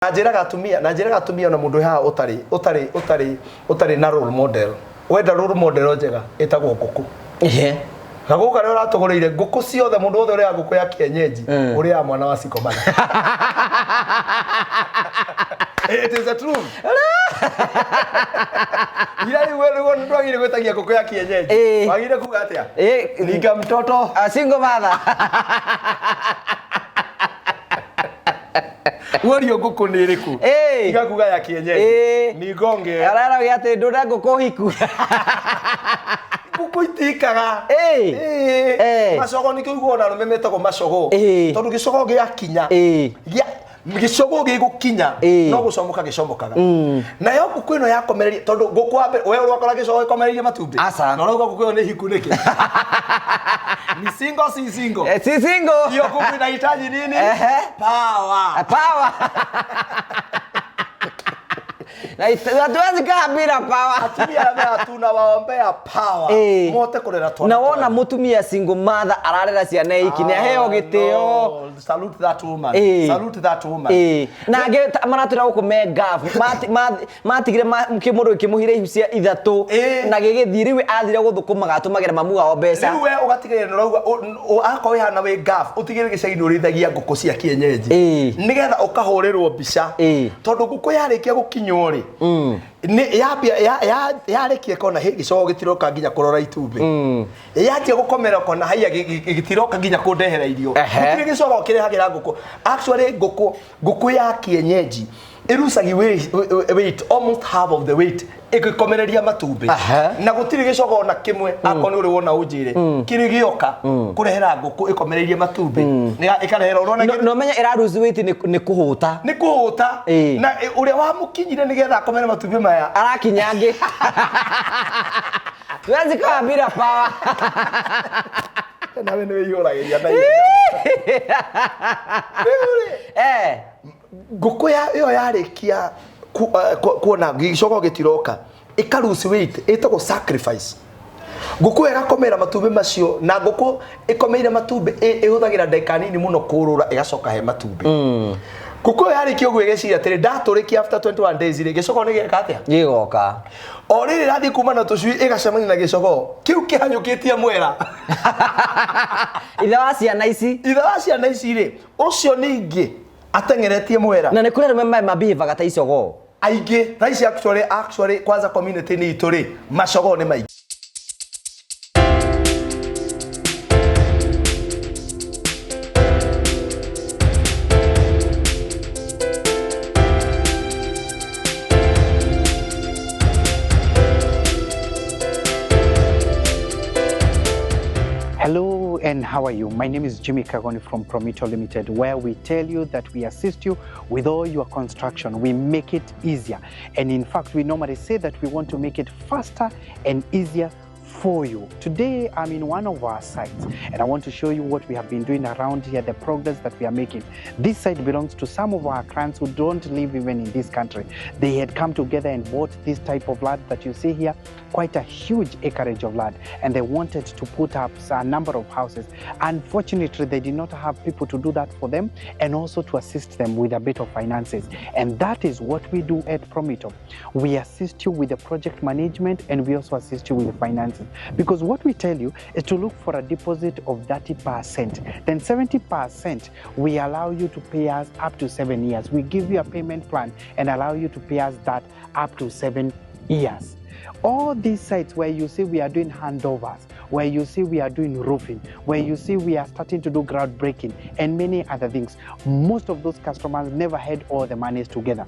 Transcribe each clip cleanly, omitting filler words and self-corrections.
Najiraga atumia na mundu ha utari na role model. Wenda role model njega etagwo nguku. Na guka rero ratogoreire nguku ciothe mundu wothe uri nguku ya kienyeji uri ya mwana wa Sikomana. It is the truth. Ila wewe wewe ndwagire gwetagia nguku ya kienyeji. Wagire kuga atia? Ninga mtoto single mother. Wario nguku ni iriku. Iga kuga ya kienyeji. Ni gonge. Arara yate ndura nguku hiku. Nguku itikaga. Macogo ni kiguo na rumemetagwo macogo. Tondu gicogo giakinya. Gicogo gigukinya no gucomoka gicomokaga. Na yo nguku ino ya komereria tondu nguku wa mbere wewe urokora gicogo ikomereria matumbi. No rauga nguku ino ni hiku niki. Ni single si single. Si single. Hiyo nguku inahitaji nini? Power. Power. Na hatuwezi kaa bila power. Atumia na tunawaombea power. Mote kurera twana. Na wona mutumia single mother ararera ciana iki ne heo gitio. Salute that woman. Salute that woman. Na ge maratira gukume gafu. Matigire kimundu kimuhire ihucia ithatu na gigithiriwe athire guthukuma gatumagera mamu wao mbeca. Riu we ugatigire rauga akoi hana we gafu utigire gicagi urithagia nguku cia kienyeji. Nigetha ukahurirwo mbica. Tondu nguku yarikia gukinywo ri ni yarekie kona gicogo gitiroka nginya kurora itumbi yatie gukomera kona haiya gitiroka nginya kundehera irio gitire gicogo kirehagira nguku actually nguku ya kienyeji irusagi weight almost half of the weight ikikomereria matumbi na gutire gicogo na kimwe akoni uri wona unjire kiri gioka kurehera nguku ikomereria matumbi ikarehera urona no menya ira lose weight ni kuhuta na uria wa mukinyire nigetha akomere matumbi maya arakinyange tuanze kwa bila power na wewe wiyuragiria na nguku yo yarikia kuona gicogo gitiroka ikarusi weight etagwo sacrifice nguku igakomera matumbi macio na nguku ikomeire matumbi ihuthagira ndeka nini muno kurura igacoka he matumbi nguku yarikia uguo igeciria atiri ndaturikia after 21 days ri gicogo ni gieka atia gigoka o riri rathi kuma na tucui igacemania na gicogo kiu kihanyukitie mwera itha wa ciana ici ri ucio ningi atengeretie mwera na ni kuri remember mabivaga ta icogo aingi raisi actually kwanza community ni ituri macogo ni mai. Hello and how are you? My name is Jimmy Kagoni from Promito Limited, where we tell you that we assist you with all your construction. We make it easier. And in fact, we normally say that we want to make it faster and easier for you. Today, I'm in one of our sites and I want to show you what we have been doing around here, the progress that we are making. This site belongs to some of our clients who don't live even in this country. They had come together and bought this type of land that you see here, quite a huge acreage of land, and they wanted to put up a number of houses. Unfortunately, they did not have people to do that for them and also to assist them with a bit of finances. And that is what we do at Promito. We assist you with the project management and we also assist you with the finances. Because what we tell you is to look for a deposit of 30%. Then 70% we allow you to pay us up to 7 years. We give you a payment plan and allow you to pay us that up to 7 years. All these sites where you see we are doing handovers, where you see we are doing roofing, where you see we are starting to do groundbreaking and many other things, most of those customers never had all the monies together.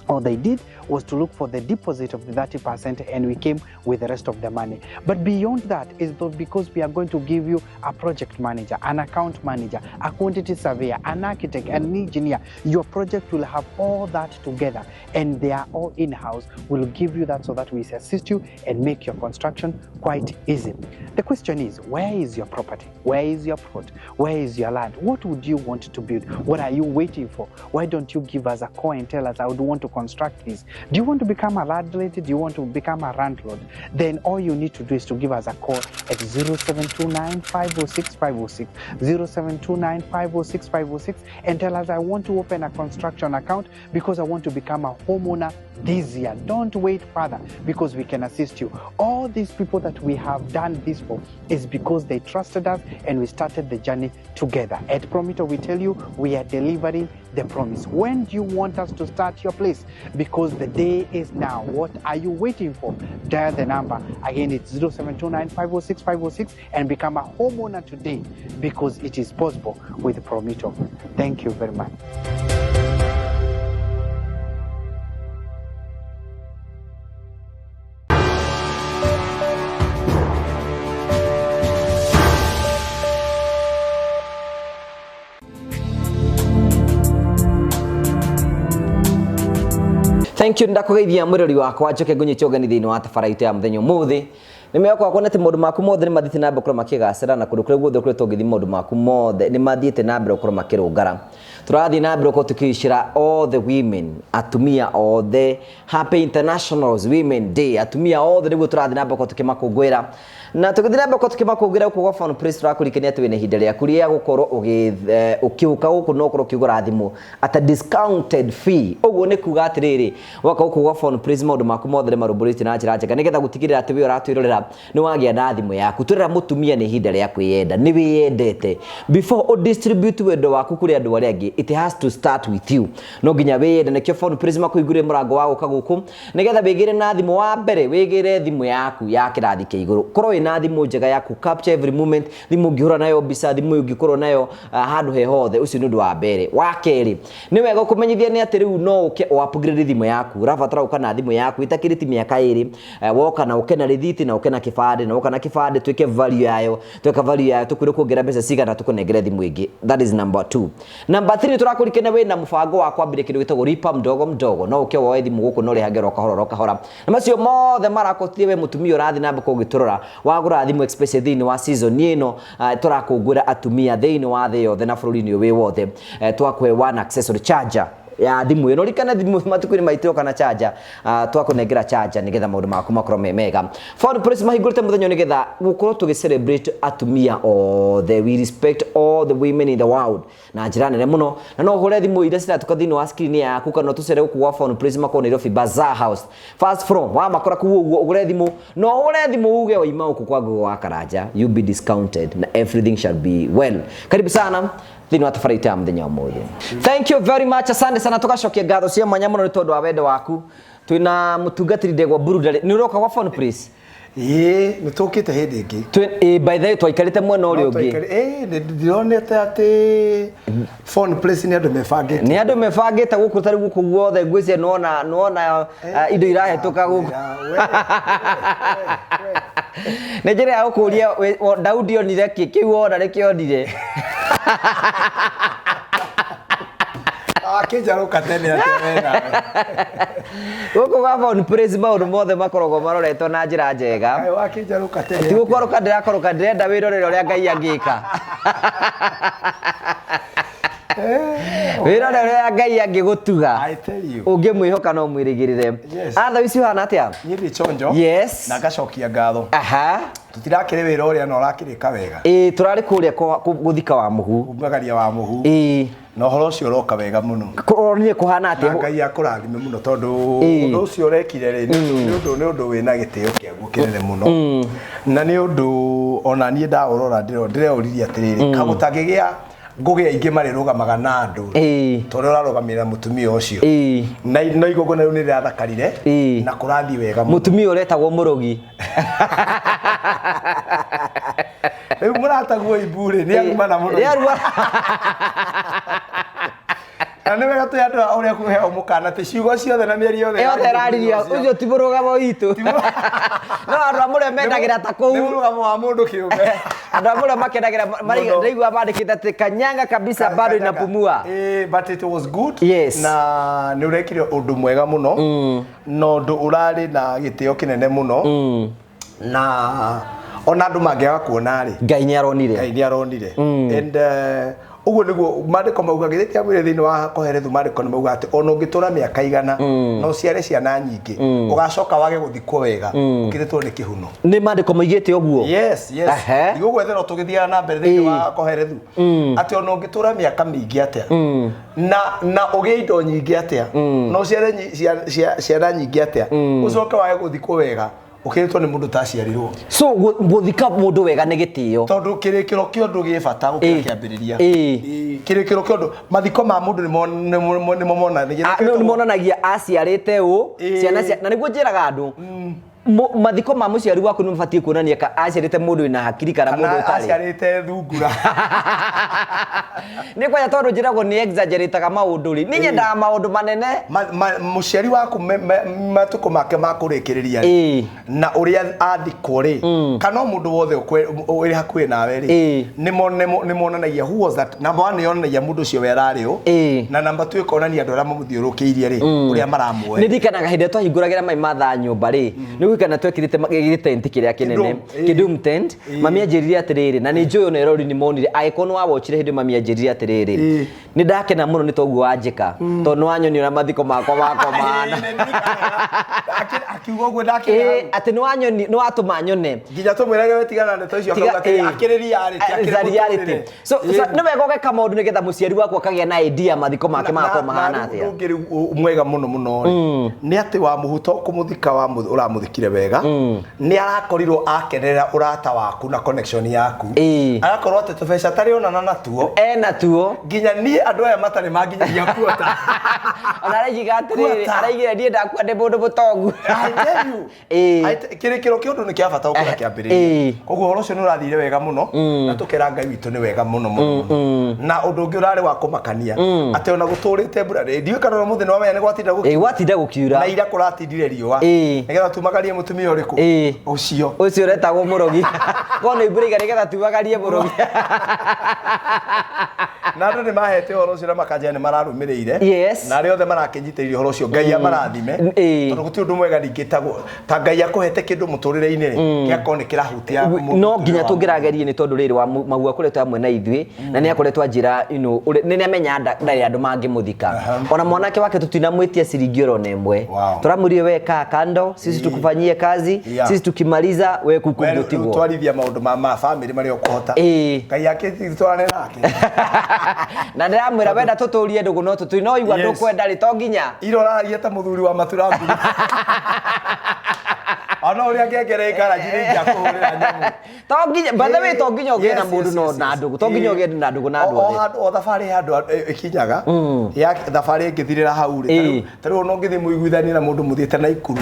All they did was to look for the deposit of the 30% and we came with the rest of the money. But beyond that is because we are going to give you a project manager, an account manager, a quantity surveyor, an architect, an engineer. Your project will have all that together and they are all in-house. We'll give you that so that we assist you and make your construction quite easy. The question is, where is your property? Where is your plot? Where is your land? What would you want to build? What are you waiting for? Why don't you give us a call and tell us I would want to construct this. Do you want to become a landlady? Do you want to become a landlord? Then all you need to do is to give us a call at 0729 506 506, 0729 506 506, and tell us, I want to open a construction account because I want to become a homeowner this year. Don't wait further, because we can assist you. All these people that we have done this for is because they trusted us and we started the journey together. At Promito, we tell you we are delivering the promise. When do you want us to start your place? Because the day is now. What are you waiting for? Dial the number. Again, it's 0729 506 506 and become a homeowner today, because it is possible with Promito. Thank you very much. Thank you, ndakugeithia mwirori wakwa njoke ngunyite ogani thiini wa tafaraite ya muthenya muthi nimeyakwa kuonete maundu maku mothe ni mathite na mbere kurwo makigacira na kundu kuria guothe kuria tungithi maundu maku mothe ni mathiite na mbere kurwo makirungara turathi na mbere ko tukishira all the women atumia othe Happy International Women Day atumia othe niguo turathi na mbere ko tukimakungwira na tukithira mbere ko tukimakungwira ku Fun Praise turakurikania ati wene hinda ria kuria gukorwo ukiuka guku no kurwo kigura thimu at a discounted fee uguo ni kuga atiriri waka guku Fun Praise maundu maku mothe marumburite na njira njega nigetha gutigirira ati we uratwirorera ni wagia na thimu yaku turira mutumia ni hinda ria kwiyenda ni wiyendete before o distribute wendo waku kuri andu aria angi it has to start with you no nginya wiyende nekio Fun Praise makuigure murango wa guka guku nigetha wigire na thimu wa mbere wigire thimu yaku ya kirathi ke iguru korwo ina thimu njega yaku capture every moment thimu ngihura nayo bisa thimu ngikorwo nayo handu he hothe ucio ni undu wa mbere wa keri ni wega kumenyithia ni ati riu no uke upgrade thimu yaku rafatara ukana thimu yaku itakiriti miaka iri woka na ukena rithiti na ukena kifade na woka na kifade twike value yayo tweka value yayo tukwire kuongerera mbeca cigana tukunengere thimu ingi. That is number 2. Number 3 turakurikene we na mubango wa kwambire kindu gitagwo ripa mdogo mdogo no uke woe thimu guku no rihagero kahora na macio mothe marakotie we mutumia urathi na mbako giturora wagura thimu express thini wa season ino turakungwira atumia thini wa thi yothe na bururi-ini we wothe twakwe one accessory charger ya thimu ino rikana thimu matukuri maitiro kana charger twakunengera charger nigetha maundu maku makorwo mega. Fun Praise mahingurite muthenyo nigetha gukorwo tugi celebrate atumia othe. We respect all the women in the world na njira nene muno na no hore thimu ire cira tukathini wa screen yaku kana tucere guku Fun Praise makoro Nairobi Bazaar House first from wa makora ku uguo ugure thimu no ure thimu uge oima uku kwa gugu wa Karanja you be discounted na everything shall be well. Karibu sana thini wa tafaraite ya muthenya umuthi. Thank you very much, asante sana tugacokia ngatho cia mwanya muno ni tondu wa wendo waku twina mutungatiri Ndegwa Burudani ni uroka wa Fun Praise ni tukite hindi ingi by the way twaikarite mwena uri ungi ndironete ati Fun Praise ni andu mebangite guku tari guku guothe ngwicia nona indo irahetuka guku ne njira ya gukuria Daudi onire kiu ona nikionire akijaruka tene ati wena guku wa Fun Praise maundu mothe makorogo maroretwo na njira njega akijaruka tene ti gukoroka ndirakoroka ndirenda wirorere uria Ngai angika wirorere uria Ngai angigutuga ungimwihoka no mwirigirire atha ici hana atia nyiri chonjo yes na gacokia ngatho tutirakire wira uria no rakirika wega turari kuria guthika wa muhu umagaria wa muhu no horo ucio roka wega muno kuronire kuhana atia Ngai akurathime muno tondu undu ucio urekire ri ni undu wina gitio kiaguo kinene muno na ni undu ona nie ndaurora ndireuriria atiriri kagutangigia ngugia ingi marirugamaga na andu tondu urarugamira mutumia ucio na igogona riu ni rirathakarire na kurathi wega mutumia uretagwo murogi riu muratagwo ibure ni agumana muno ni wega tu andu uria kuheo mukana te ciugo ciothe na mieri yothe yothe rariria ucio ti murugamo witu no andu amure mendagira ta kou ni murugamo wa mundu kiumbe andu amure makendagira ndaigua bandikite ati kanyanga kabisa bado inapumua but it was good yes. na ni urekire undu mwega muno no undu urari na gitio kinene muno na ona andu mangiaga kuona ri Ngai ni aronire and uguo niguo mandiko mauga githĩtia mwĩrĩ thĩinĩ wa koherethu mandiko nĩ mauga atĩ ona ũngĩtũra mĩaka igana no ciare ciana nyingĩ ũgacoka wage gũthikwo wega ũkĩrĩtwo nĩ kĩhuno nĩ mandiko maigĩte ũguo yes niguo gwetherwo tũgĩthiaga na mbere thĩinĩ wa koherethu atĩ ona ũngĩtũra mĩaka mĩingĩ atĩa na ũgĩe indo nyingĩ atĩa no ciare ciana nyingĩ atĩa ũcoke wage gũthikwo wega ũkĩrĩtwo nĩ mũndũ taciarirwo so gũthika mũndũ wega nĩ gĩtĩo tondũ kĩrĩkĩro kĩa ũndũ gĩ bata gũkĩra kĩambĩrĩria kĩrĩkĩro kĩa ũndũ mathiko ma mũndũ nĩ monanagia aciarĩte ũ ciana na nĩguo njĩraga andũ mathiko ma mũciari waku nĩ mabatiĩ kuonania ka aciarĩte mũndũ wĩna hakiri kana mũndũ ũtarĩ aciarĩte thungura nĩ kwanja tondũ njĩragwo nĩ exaggerataga maũndũ rĩ nĩ nyendaga maũndũ manene mũciari waku matukũ make ma kũrĩkĩrĩria na ũrĩa athikwo rĩ kana mũndũ wothe ũrĩ hakuhĩ nawe rĩ nĩ monanagia who was that number 1 nĩ yonanagia mũndũ ũcio we ararĩ ũ na number 2 ĩkonania andũ arĩa mamũthiũrũkĩirie rĩ ũrĩa maramuoya nĩ ndikanaga hĩndĩ twahingũragĩra mai mathaa nyũmba rĩ kana twekĩrĩte tent kĩrĩa kĩnene kidum tent mami anjĩrire atĩrĩrĩ na nĩ njũĩ ona erori nĩ monire agĩkorwo wa watchire hĩndĩ mami anjĩrire atĩrĩrĩ nĩ ndakena mũno nĩ toguo wanjĩka tondũ nĩ wanyonio mathiko makwa makomana akiuga ũguo ndakena atĩ nĩ watũma nyone nginya tũmwĩrage wetigana ndeto icio akauga atĩ akĩrĩria reality so nĩ wega ũgeka maũndũ nĩgetha mũciari waku akagĩa na idea mathiko make makwa mahana atĩa ũngĩ mwega mũno nĩ atĩ wa mũhuto kũmũthika wa ũramũthikire wega nĩ arakorirwo akenerera ũrata waku na connection yaku agakorwo atĩ tũbeca tarĩ onana natuo natuo nginya niĩ andũ aya matarĩ manginyagia kuota ona araiga atĩrĩrĩ araigire ndiĩ ndakua ndĩ mũndũ mũtongu kĩrĩkĩro kĩa ũndũ nĩ kĩa bata gũkĩra kĩambĩrĩria koguo ũhoro ũcio nĩ ũrathire wega mũno na tũkera Ngai witũ nĩ wega mũno na ũndũ ũngĩ ũrarĩ wa kũmakania atĩ ona gũtũrĩte mbura ndiũĩ kana mũthenya nĩ wamenya nĩ gwatinda gũkiura na ira kũratindire riũa nĩgetha tumagarie mũtumia ũrĩkũ ũcio ũretagwo mũrogi kona imbura igari getha tumagarie mũrogi na andũ nĩ mahete ũhoro ũcio na makanjĩa nĩ mararũmĩrĩire na arĩa othe marakĩnyitĩrĩire ũhoro ũcio Ngai amarathime tondũ gũtirĩ ũndũ mwega ningĩtagwo ta Ngai akũhete kĩndũ mũtũrĩre-inĩ gĩakorwo nĩ kĩrahutia no nginya tũngĩragerie nĩ tondũ rĩrĩ wa magu akoretwo amwe na ithuĩ na nĩ akoretwo njĩra nĩ nĩamenya ndarĩ andũ mangĩmũthika ona mwanake wake tũtinamwĩtia ciringi oro na ĩmwe tũramwĩrire we kaa kando sisi tukufanyie kazi sisi tukimaliza we kukugutigwo twarithia maũndũ ma family marĩa ũkũhota Ngai akĩtwarane nake na ndĩramwĩra wenda tũtũrie ndũgũ no tũtũi no igua ndũkwenda rĩ to nginya ira ũraragia ta mũthuri wa maturangu ona ũrĩa ngengere ikara njiri ingĩakũhũrĩra nyamũ to nginya bathe wĩ to nginya ũgĩe na mũndũ no na ndũgũ to nginya ũgĩe na ndũgũ na andũ othe o thabarĩ handũ ikinyaga ya thabarĩ ĩngĩthirĩra hau rĩ tarĩu no ngĩthi mũiguithanie na mũndũ mũthiĩte na ikuru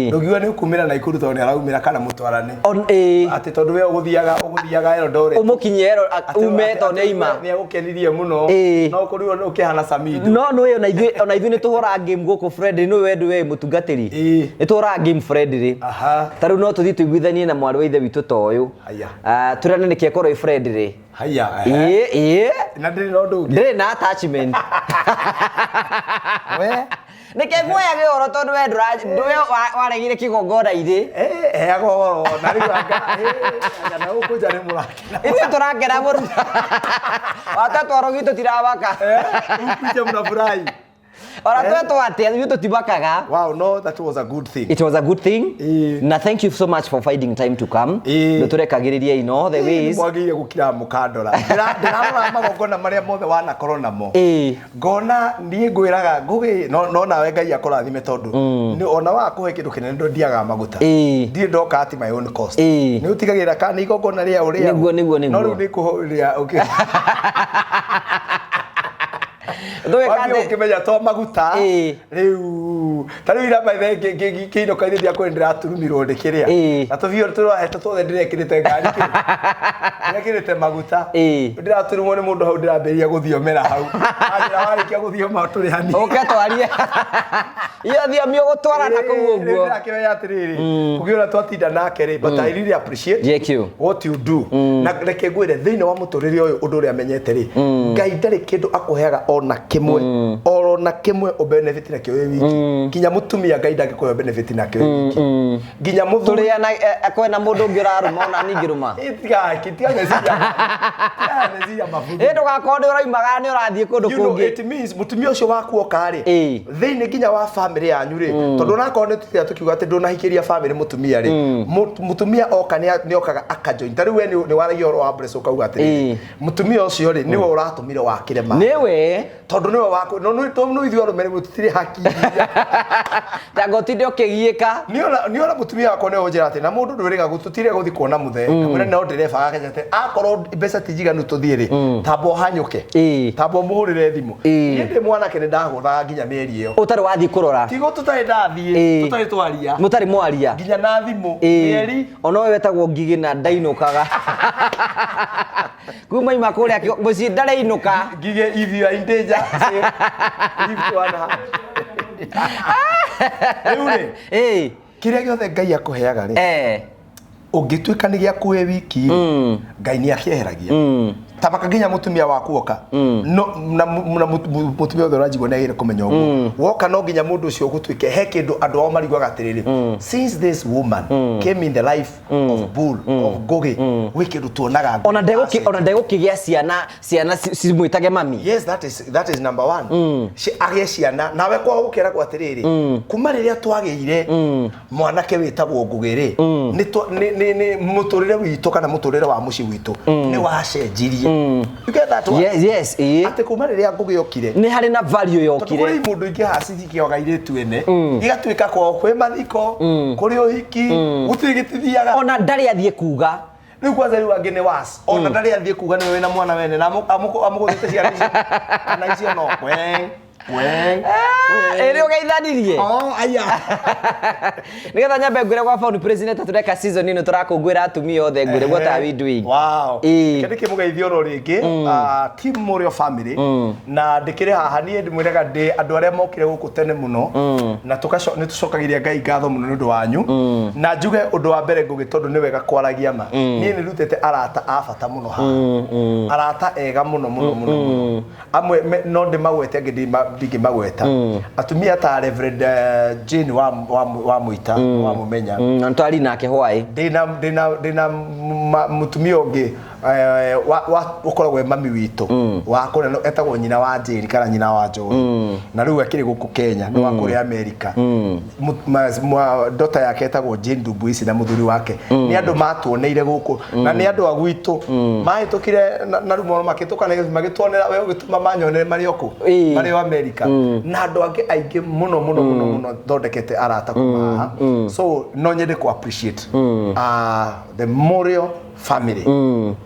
ndũgiuga nĩ ũkumĩra na ikuru tondũ nĩ araumĩra kana mũtwarane atĩ tondũ we ũgũthiaga Eldoret ũmũkinye ume to neima nĩ agũkenirie mũno no kũrĩo ũkĩhana Samido no nĩ ona ithuĩ nĩ tũhũraga game gũkũ Fred nĩ wendũ we mũtungatĩri nĩ tũhũraga game Fred rĩ tarĩu no tũthiĩ tũiguithanie na mwarĩ wa ithe witũ ta ũyũ tũrane nĩkĩ korwo i Fred rĩ haya na ndĩrĩ na ũndũ ũngĩ ndĩrĩ na attachment we nĩkĩ nguoya gĩoro tondũ we ndũwe waregire kĩgongona-inĩ heaga ũhoro na rĩu anga na ũkũnja nĩ mũrakena ithuĩ tũrakena mũru watatwaro gwitũ tirawaka ukuje mnafurahi ora tweto atĩa ithuĩ tũtibakaga wow no that was a good thing it was a good thing na thank you so much for finding time to come nĩtũrekagĩrĩria in all the ways mwagĩire gũkira mũkandora ndĩrarora magongona marĩa mothe wanakorwo namo ngona niĩ ngwĩraga ngũgĩ no nawe Ngai akũrathime tondũ ona wakũhe kĩndũ kĩnene ndondiaga maguta ndirĩ ndoka at my own cost nĩ ũtigagĩra kana igongona rĩa ũrĩa nĩguo no rĩu nĩ kũhũrĩra ukimenya to maguta riu tari ira maithe kĩino kaithe dia kwendera turumirwo ndĩkĩrĩa na tũvio tũrohetwo tothe ndĩrekĩrĩte ngari ndĩrekĩrĩte maguta ndĩraturumwo nĩ mũndũ hau ndĩrambĩrĩria gũthiomera hau ajira warĩkia gũthioma tũrĩ hani oke twarie iyo thiomi ũgũtwarana kũu ũguo ndĩrakĩoya atĩrĩrĩ kũgĩona twatinda nake rĩ but I really appreciate what you do na reke ngwĩre thĩinĩ wa mũtũrĩre ũyũ ũndũ ũrĩa amenyete rĩ Ngai ndarĩ kĩndũ akũheaga ona kimwe oro ona kimwe o benefit na kyo wiki kinya mutumia ngaida ngikoyo benefit na kyo wiki nginya muthuri turi ana akwena mundu ngiraruma ona ningiruma itiga meciria mabudu ndugakonde uraimaga ni urathie kundu kungi it means mutumia ucio waku okari thiini nginya wa family yanyu ri tondu nakonde tutira tukiuga ati ndunahikiria family mutumia ri mutumia oka ni okaga akajoin tari we ni waragio ro wa breso kauga ati mutumia ucio ri niwe uratumire wakirema niwe tondu niwe waku no ithuĩ arũme nĩguo tũtirĩ haki tangotinde ũkĩgiĩka nĩona mũtumia wakwa nĩ ũnjĩra atĩ na mũndũ ndũrĩga gũtũtire gũthi kuona mũthee kamwĩra no ndĩreba gake atĩ akorwo mbeca ti njiganu tũthiĩ rĩ tamba ũhanyũke tamba ũmũhũrĩre thimũ niĩ ndĩ mwanake nĩ ndagũthaga nginya mĩeri ĩyo ũtarĩ wathiĩ kũrora tigo tũtarĩ ndathiĩ tũtarĩ twaria mũtarĩ mwaria nginya na thimũ mĩeri ona we wetagwo ngigĩ na ndainũkaga kuma ima kũrĩa mũciĩ ndareinũka ngigĩ if you are in danger leave to one hand rĩu kĩrĩa gĩothe Ngai akũheaga rĩ ũngĩtuĩka nĩ gĩa kuhe wiki Ngai nĩ akĩeheragia tabaka nginya mutumia waku oka no na mutumia othe ũranjigua nĩ agĩrĩire kũmenya ũguo woka no nginya mũndũ ũcio ũgũtuĩke he kĩndũ andũ ao mariguaga atĩrĩrĩ since this woman came in the life of Bull of Ngugi gwĩ kĩndũ tuonaga ona ndegũkĩgĩa ciana cimwĩtage mami yes that is number one agĩe ciana nawe kwa gũkĩragwo atĩrĩrĩ kuma rĩrĩa twagĩire mwanake wĩtagwo Ngugi rĩ nĩ mũtũrĩre witũ kana mũtũrĩre wa mũciĩ witũ nĩ wacenjirie you get that one yes ati kuma riria Ngugi okire ni hari na value yokire kuri mundu ingi haciri kioga iretu ene igatuika kwa kwe mathiko kuri uhiki gutigitithiaga ona ndari athie kuga riu kwanza riu angine was ona ndari athie kuga ni we na mwana wene na amuguthite ciana icio kana icio no ere ugeithanirie aya nigetha nyambe ngwire kwa phone president tureka season ino turakungwira atumia othe ngwire what are we doing wow kende kimugeithio ro ringi team Morio family na ndikire haha nie ndimwiraga ndi andu aria mokire guku tene muno na ni tucokagiria Ngai ngatho muno ni undu wanyu na njuge undu wa mbere Ngugi tondu ni wega kwaragia ma nie ni rutete arata a bata muno ha arata ega muno amwe no ndimagwete ndingi magweta atumia ta Reverend Jane wa Muita wa mumenya ntwari nake hwaĩ ndina mutumia ungi ukoragwo mami witũ wa kũrĩa etagwo nyina wa Jane kana nyina wa John na rĩu akĩrĩ gũkũ Kenya no akũrĩ America ndota yake etagwo Jane Dubuisi na mũthuri wake nĩ andũ matuoneire gũkũ na nĩ andũ a gwitũ mahĩtũkire na rĩu makĩtũkana magĩtuonera we ũgĩtũma manyone marĩ okũ marĩ America na andũ angĩ aingĩ mũno thondekete arata kuma haha so no nyende ku appreciate the Morio family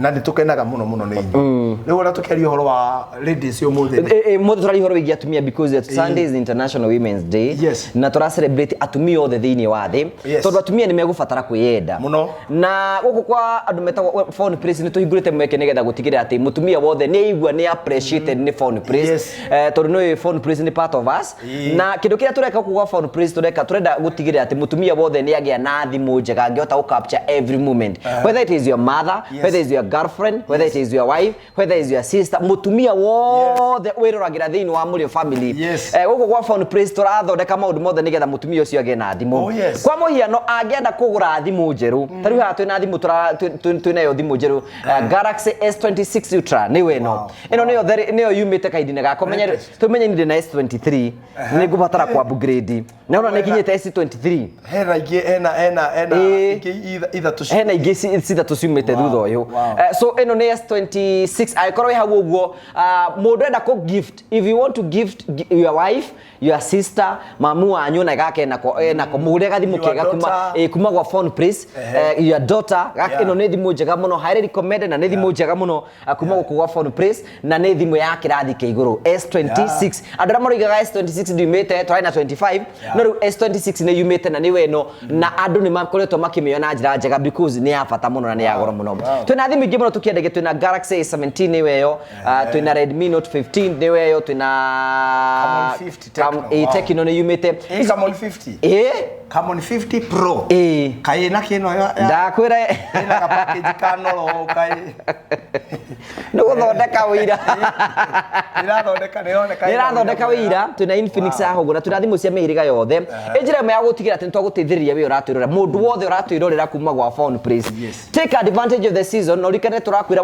na nitukenaga muno ni inyo riu ona tukiaria horo wa ladies yo muthe muthe turari horo wigi atumia because Sunday is International Women's Day na tura celebrate atumia othe thiini wa thi tondu atumia ni megubatara kwiyenda muno na guku kwa andu metagwo phone praise ni tuhingurite mweke nigetha gutigira ati mutumia wothe ni aigua ni appreciated ni phone praise tondu no phone praise ni part of us na kindu kiria tureka ku phone praise turenda gutigira ati mutumia wothe ni agia na thimu njega angihota ku capture every moment whether it is your mother whether it is your girlfriend whether it is your wife whether it is your sister mutumia wothe wiruragira thiini wa Morio family guku kwa phone praise turathondeka maundu mothe nigetha mutumia ucio agie na thimu kwa muhiano angienda kugura thimu njeru tariu ha twina thimu twina yo thimu njeru Galaxy S26 Ultra ni weno ino niyo yumite kaidine gako tumenye ni na S23 ni ngubatara kwa upgrade na ona nikinyete S23 hena ingi hena ingi ithatu ciumite thutha uyu so ino ni S26 aikorwo hau uguo mundu enda ku gift if you want to gift your wife your sister mamu wanyu na gake nako muhure gathimu kega kuma gwa phone praise your daughter gake ino ni thimu njega muno highly recommended na ni thimu njega muno kuma gwa phone praise na ni thimu ya kirathi ke iguru S26 andra morigaga S26 ndimete try na 25 no S26 ni yumete na ni weno na andu ni makoretwo makimiona njira njega because ni ya bata muno na ni ya goro muno twina thimu ingi muno tukiendege twina Galaxy A17 ni weyo twina Redmi Note 15 ni weyo twina Tecno ni yumete Camon 50 Camon 50 Pro kai na kino ya ndakwira ina ka package kanoro kai no guthondeka wira irathondeka wira tuna Infinix ahogo na tuna thimu cia mihiriga yothe ejira ya gutigira ati nitwaguteithiriria we uratwirora mundu wothe uratwirorera kuma gwa Phone Praise take advantage of the season no rikane turakwira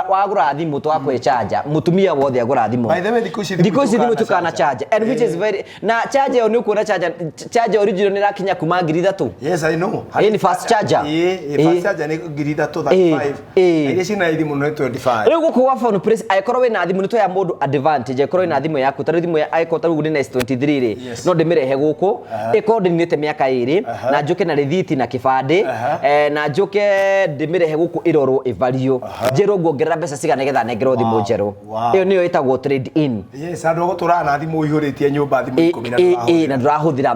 wagura thimu twakwe charger mutumia wothe agura thimu by the way dikushi thimu tukana charger and which is very na charger yo ni kuona charger original ni rakinya kuma 3 yes I know ni fast charger fast charger ni 335 ile sina thimu no 25 rĩu gũkũ gwa Phone Praise aikorwo wĩna thimũ nĩtũya mũndũ advantage aikorwo wĩna thimũ yaku tarĩ thimũ aikorwo tarĩ na S23 rĩ no ndĩmĩrehe gũkũ ĩkorwo ndĩnĩte mĩaka 2 na njoke na rĩthiti na kĩbandĩ na njoke ndĩmĩrehe gũkũ ĩrorwo ĩvario njerwo nguongerera mbeca cigana nĩgetha nengerwo thimũ njerũ ĩyo nĩyo ĩtagwo trade in yes andũ gũtũra na thimũ ihũrĩtie nyũmba thimũ 10 na ndũrahũthĩra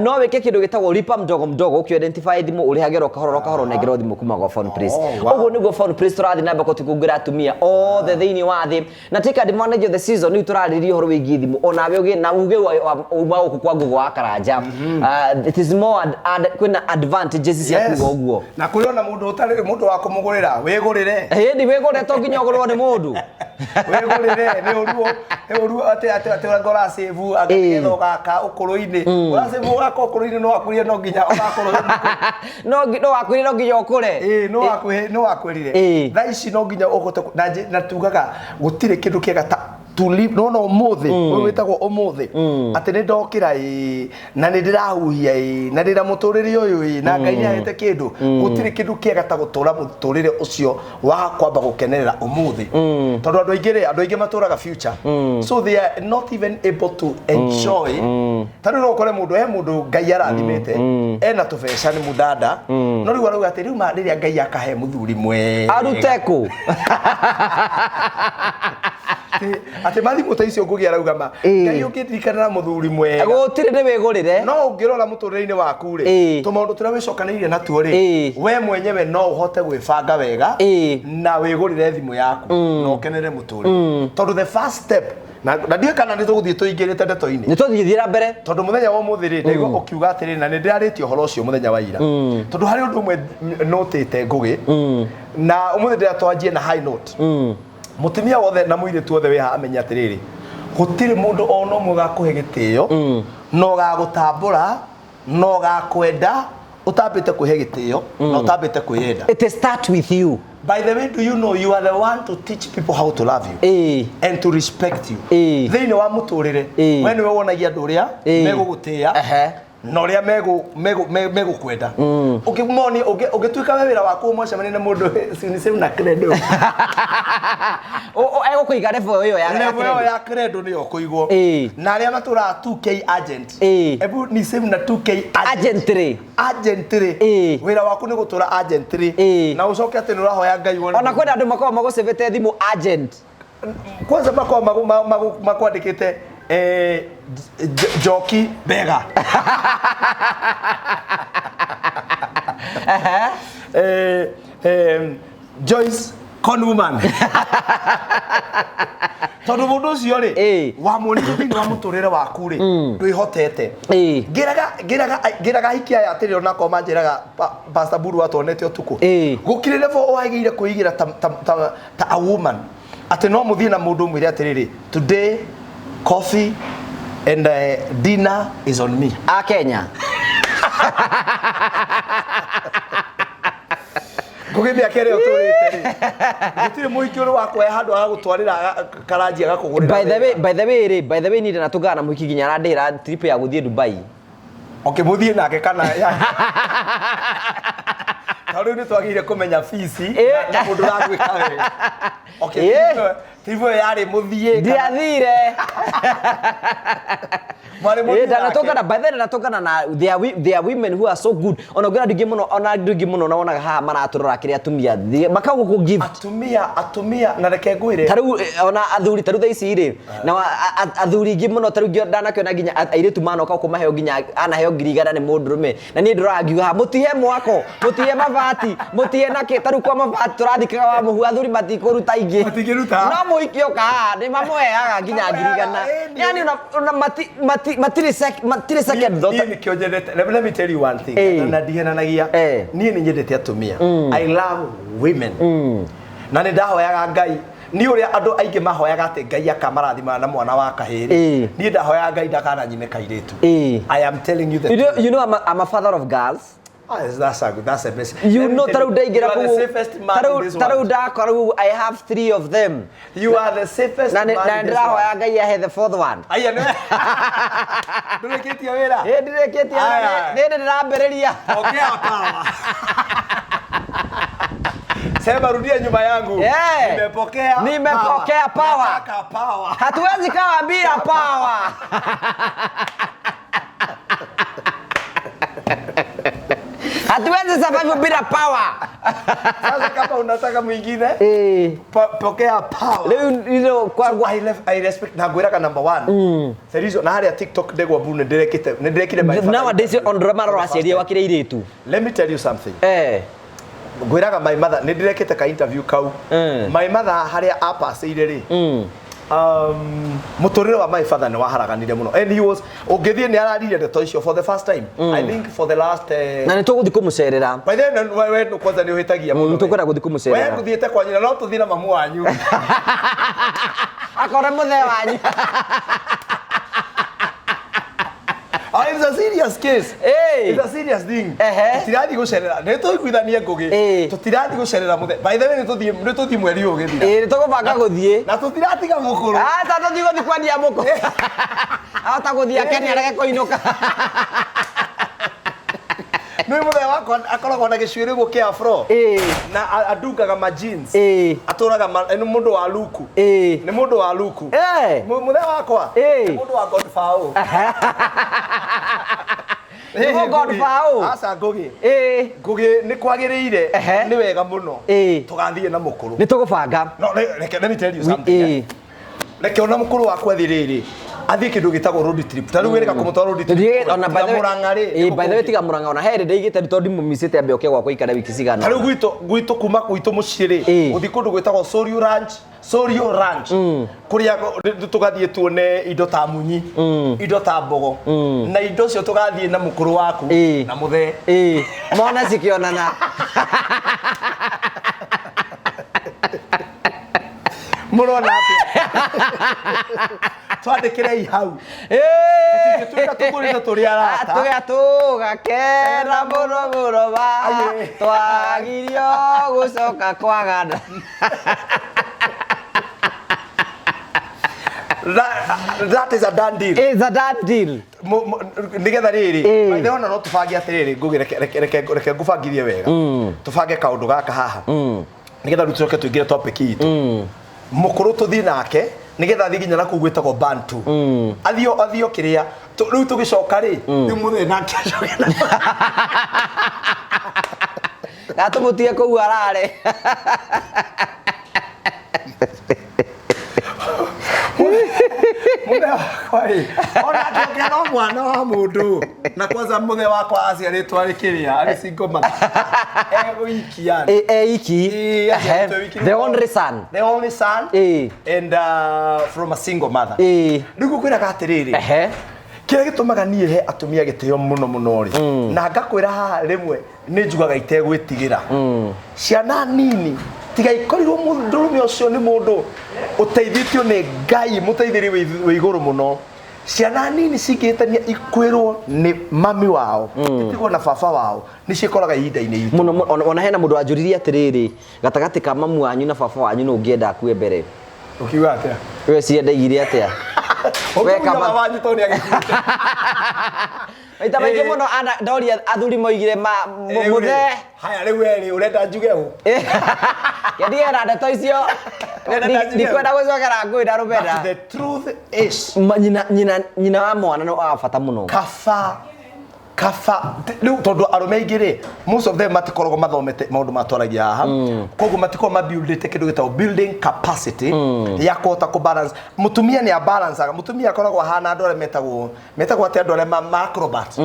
no wĩke kĩndũ gĩtagwo lipa mdogo mdogo ũkĩidentify thimũ ũrĩhagĩrwo kahoro nengerwo thimũ kuma gwa Phone Praise ũguo nĩguo Phone Praise tũrathiĩ na mbere kũtũkũngĩra atumia othe thĩinĩ wa thĩ na take advantage of the season nĩ tũrarĩrĩria ũhoro wĩgiĩ thimũ onawe ũgĩ na uge uma gũkũ kwa Google wa Karanja it is more kwĩna advantages cia kuga ũguo na kũrĩ ona mũndũ ũtarĩ mũndũ wa kũmũgũrĩra wĩgũrĩre ĩndĩ wĩgũrĩre to nginya ũgũrĩrwo nĩ mũndũ wĩgũrĩre nĩ ũruo atĩ ngora save agĩgetho gaka ũkũrũ-inĩ ngora save gaka ũkũrũ-inĩ no akũrĩe no nginya ũgakorwo no wakũrĩe no nginya ũkũre no wakwĩrire thaa ici no nginya ũgote na tugaga gũtirĩ kĩndũ kĩega ta tulip no ũmũthĩ ũyũ wĩtagwo ũmũthĩ atĩ nĩ ndokĩra na nĩ ndĩrahuhia na ndĩra mũtũrĩre ũyũ na Ngai nĩahete kĩndũ gũtirĩ kĩndũ kĩega ta gũtũra mũtũrĩre ũcio wa kwamba gũkenerera ũmũthĩ tondũ andũ aingĩ matũraga future so they are not even able to enjoy tondũ no ũkore mũndũ Ngai arathimĩte ena tũbeca nĩ mũndanda no rĩu arauga atĩ rĩu rĩrĩa Ngai akahe mũthuri mwe aruteko ati mathimũ ta icio ngũgĩa rauga ma Ngai ũngĩririkana na mũthuri mwega gũtirĩ nĩ wĩgũrĩre no ũngĩrora mũtũrĩre-inĩ waku rĩ tũmaũndũ tũrĩa wĩcokanĩirie natuo rĩ we mwenyewe no ũhote gwĩbanga wega na wĩgũrĩre thimũ yaku na ũkenere mũtũrĩre tondũ the first step na ndiũĩ kana nĩ tũgũthiĩ tũingĩrĩte ndeto-inĩ nĩ tũthiĩra mbere tondũ mũthenya wa ũmũthĩ rĩ ndaigua ũkiuga atĩrĩ na nĩ ndĩrarĩtie ũhoro ũcio mũthenya wa ira tondũ harĩ ũndũ ũmwe notĩte ngũgĩ na ũmũthĩ ndĩratwanjie na high note mutumia wothe na mũirĩtu wothe wĩ haha amenya atĩrĩrĩ gũtirĩ mũndũ o na ũmwe gakũhe gĩtĩo no gagũtambũra no gakwenda utambĩte kwĩhe gĩtĩo na utambĩte kwĩyenda. It start with you. By the way, do you know you are the one to teach people how to love you and to respect you. Thĩinĩ wa mũtũrĩre we nĩwe wonagia andũ ũrĩa megũgũtĩĩa na ũrĩa megũkwenda. Ũngĩtuĩka we wĩra waku ũmocemania na mũndũ same na credo egũkũiga level ĩyo ya credo nĩyo ũkũigwo na arĩa matũraga 2K agent ebu ni same na 2K agentry wĩra waku nĩ gũtũra agentry na ũcoke atĩ nĩ ũrahoya Ngai wone ona kwenda andũ makoragwo magũcebete thimũ agent kwanza makoragwo makwandĩkĩte Joki Bega Joyce Conwoman tondũ mũndũ ũcio rĩ wamũonire thĩinĩ wa mũtũrĩre waku rĩ ndwĩhotete ngĩraga hiki aya atĩrĩ ona koma njĩraga Pastor Buru atonete ũtukũ gũkire level wagĩire kũigĩra ta a woman atĩ no mũthiĩ na mũndũ mwĩre atĩrĩrĩ today coffee and dinner is on me. Kenya. Kugibia kere otorete. Gutire muhiki uri wakwa handu agagutwarira karanji agakugurira. By the way ni ndana tugana muhiki ginya arandira trip ya guthie Dubai. Okay muthie nake kana. Tariu ni twagire kumenya fees na mundu ragwika we. Okay. Tivo yari muthie. Ndiathire. Natokana na there are women who are so good. Ona gura ndingi muno naonaga haha maraturora kiria atumia makago ku gift. Atumia na reke ngwire. Taru ona athuri taru thaici ri. Na athuri ingi muno taru ndanakiona ginya airetu manoka kumaheo ginya anaheo ngirigana ni mundurume. Na ni nduragiuga mutihe mwako, mutihe mabati, mutihe nake taru kwa mabati turathikaga wa muhu athuri matikuruta ingi. Matikiruta. No muikioka ni mamoeaga ginya ngirigana. Yani una matire second daughter. Let me tell you one thing. Na ndihenanagia nie ni nyendete atumia. I love women. Na nĩ ndahoyaga Ngai ni uria andu aingi mahoyaga ati Ngai akamarathima na mwana wa kahiri ni ndahoya Ngai ndakana nyime kairitu. I am telling you that you know I'm a father of girls. That's a best. You know taru daigira ku taru dakaru I have 3 of them. You are the safest man. Na ndahoya Ngai ahe the 4th one. Aya ne. Ndireketia wira. Ndireketia ne ndiraambiriria. Okay hapa. Sema rudia nyuma yangu. Nimepokea power. Hatuwezi kawa bila power. Hatuwezi survive bila power. Sasa kama unataka mwingine pokea power. Leo kwa I respect na gwira ka number 1. Serizo na haria TikTok ndegwa bune ndirekire my father. Nowadays on drama raciria wakire iritu. Let me tell you something. Gwiraga my mother ndirekete ka interview kau. My mother haria apasire ri. Mutorero wa my father ne waharaganire muno, and he was ogethie ne ararire the toy show for the first time. I think for the last na nito guthi kumucerera by then we no kwanza ni uhitagia muno tukwenda guthi kumucerera we guthiete kwa nyina no tuthina mamu wanyu akora muthe wanyu. It's a serious case. It's a serious thing. Tutirathi gucerera ne tuiguithania ngugi tutirathi gucerera muthe by the way ne tuthi mweri ugithira tukubanga guthie na tutiratiga mukuru ta tuthi guthi kwandia muko ata guthia Kenya arege kuinuka no muthe wako akoragwo na gicwiri guki afro na adungaga ma jeans aturaga ni mundu wa luku ni mundu wa luku muthe wakwa ni mundu wa Godfao Godfao asa ngugi ni kwagiriire ni wega muno tugathie na mukuru ni tugubanga no let me tell you something reke ona mukuru wakwa thiriri athie kindu gitagwo road trip taru wirika kumutwara road trip ona by the way tiga muranga ona here ndigite tondi mumisite ambe oke gwakwa ikara wiki cigana taru gwito kuma gwito muciri uthi kundu gwitagwo Sorio Ranch kuria tugathie tuone indo ta munyi indo ta mbogo na indo cio tugathie na mukuru waku na muthe mona cikionana murona ati twandikire ihau tukurite turi arata tugakera muno ba twagirio gucoka kwagana. That is a done deal. It's a done deal. Nigetha riri maithe ona no tubange atiriri ngugi reke ngubangithie wega tubange kaundu gaka haha nigetha rutuke tuingire topic itu mukuru tuthi nake nigetha thi ginya na kugwitagwo bantu athio kiria riu tugicoka ri ni muthe nake gatumutie kuu arare muthe wakwa ona ndoke no mwana wa mundu na kwanza muthe wakwa aciaritwa rikiria ari single mother egoikia iki the only son and from a single mother rigu kwira gatiriri kire gitumaga nie he atumia gitio muno ri na ngakwira haha rimwe ni njugaga itegwitigira ciana nini tiga ikorirwo mundurume ucio ni mundu uteithitio ni Ngai muteithiri we iguru muno ciana nini cingitania ikwirwo ni mami wao itigwo na baba wao ni cikoraga ihinda-ini itu muno ona hena mundu anjuririe atiriri gatagati ka mamu wanyu na baba wanyu no ngienda akue mbere ukiuga atia we ciendaigire atia we kama wanyu to ni agikuite ita maingi muno ana ndoria athuri moigire muthe haya riu eri urenda njuge hu kendiera ndeto icio ni kwenda gwicokera ngwira rubenda the truth is nyina wa mwana no abata muno kafa riu tondu arume ingire most of them matikorogo mathomete maundu matwaragia haha koguo matiko mabuildite kindu gitao building capacity ya kota ku balance mutumia ni a balance mutumia akoragwo hana andu are metagwo ati andu are acrobat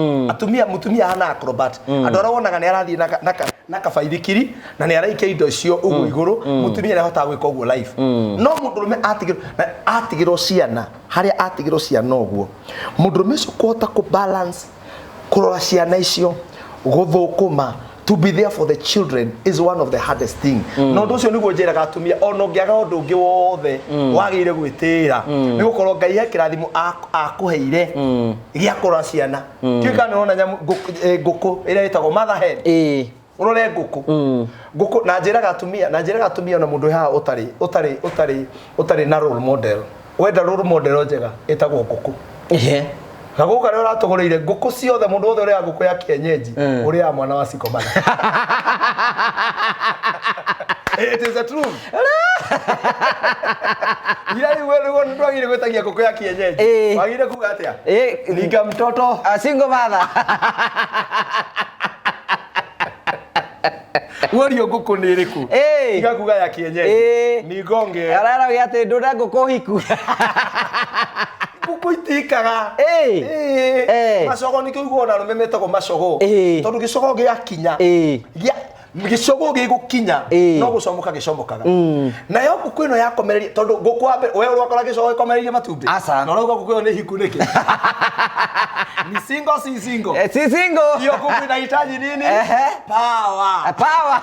mutumia hana acrobat andu are wonaga ni arathie na kabaithikiri na ni araikia indo icio ugu iguru mutumia ni ahota gwika uguo life no mundurume atigirwo ciana haria atigirwo ciana uguo mundurume ucio kota ku balance kurora ciana icio guthukuma to be there for the children is one of the hardest thing. No ndocio niguo njiraga atumia ono ngiaga undu ungi wothe wagire gwitira ni gukorwo Ngai he kirathimo akuheire gia kura ciana kika nona nyamu nguku ira itagwo mother hen urore nguku na njiraga atumia na mundu ha utari na role model wenda role model njega itagwo nguku Gaguka rero ratogoreire nguku ciothe mundu wothe uria nguku ya kienyeji uria mwana wa Siko Mother. It is the truth. Yari wewe ndo ngire gwetagia nguku ya kienyeji. Wagire kuga atia? Ninga mtoto Single mother. Wario nguku ni iriku. Iga kuga ya kienyeji. Ni gonge. Arara yate ndura nguku hiku. Nguku itikaga. Macogo ni kiguo na rumemetagwo macogo. Tondu gicogo giakinya. Gicogo gigukinya no gucomoka gicomokaga. Na yo nguku ino ya komereria tondu nguku wa mbere wewe urokora gicogo ikomereria matumbi. Na ro nguku ino ni hiku niki. Ni single si single. Si single. Hiyo nguku inahitaji nini? Power. Power.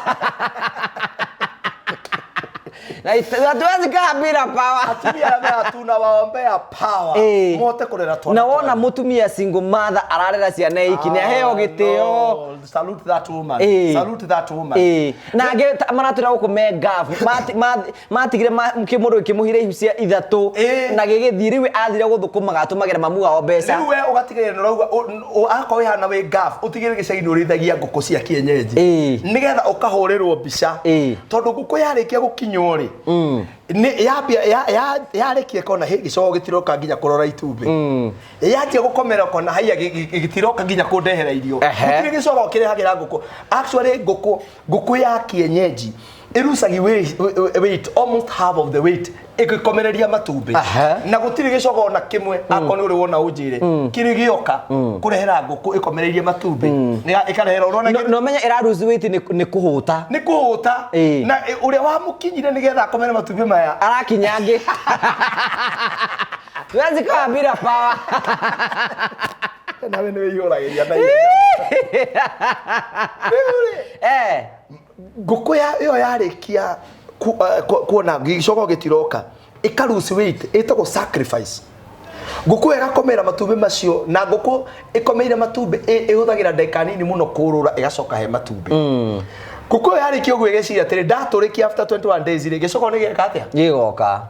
Na hatuwezi kaa bila power. Atumia na tunawaombea power. Mote kurera twana. Na wona mutumia single mother ararera ciana iki ne heo gitio. Salute that woman. Salute that woman. Na ge maratira gukume gafu. Matigire mkimundu kimuhire ihucia ithatu na gigithiriwe athire guthukuma gatumagera mamu wao mbeca. Riu we ugatigire nurauga akoi hana we gafu utigire gicagi urithagia nguku cia kienyeji. Nigetha ukahurirwo mbica. Tondu nguku yarikia gukinywo ri ni yarekie kona he gicogo gitiroka nginya kurora itumbi yatie gukomera kona haiya gitiroka nginya kundehera irio gutire gicogo kirehagira nguku actually nguku ya kienyeji irusagi weight almost half of the weight ikikomereria matumbi na gutire gicogo na kimwe akoni uri wona unjire kiri gioka kurehera nguku ikomereria matumbi ikarehera urona no menya ira lose weight ni kuhuta na uria wa mukinyire nigetha akomere matumbi maya arakinyange tuanze kwa bila power na wewe wiyuragiria na nguku yo yarikia kuona gicogo gitiroka ikarusi weight itako sacrifice nguku igakomera matumbi macio na nguku ikomeire matumbi ihuthagira ndeka nini muno kurura igacoka he matumbi nguku yarikia uguo igeciria atiri ndaturikia after 21 days ri gicogo ni gieka atia gigoka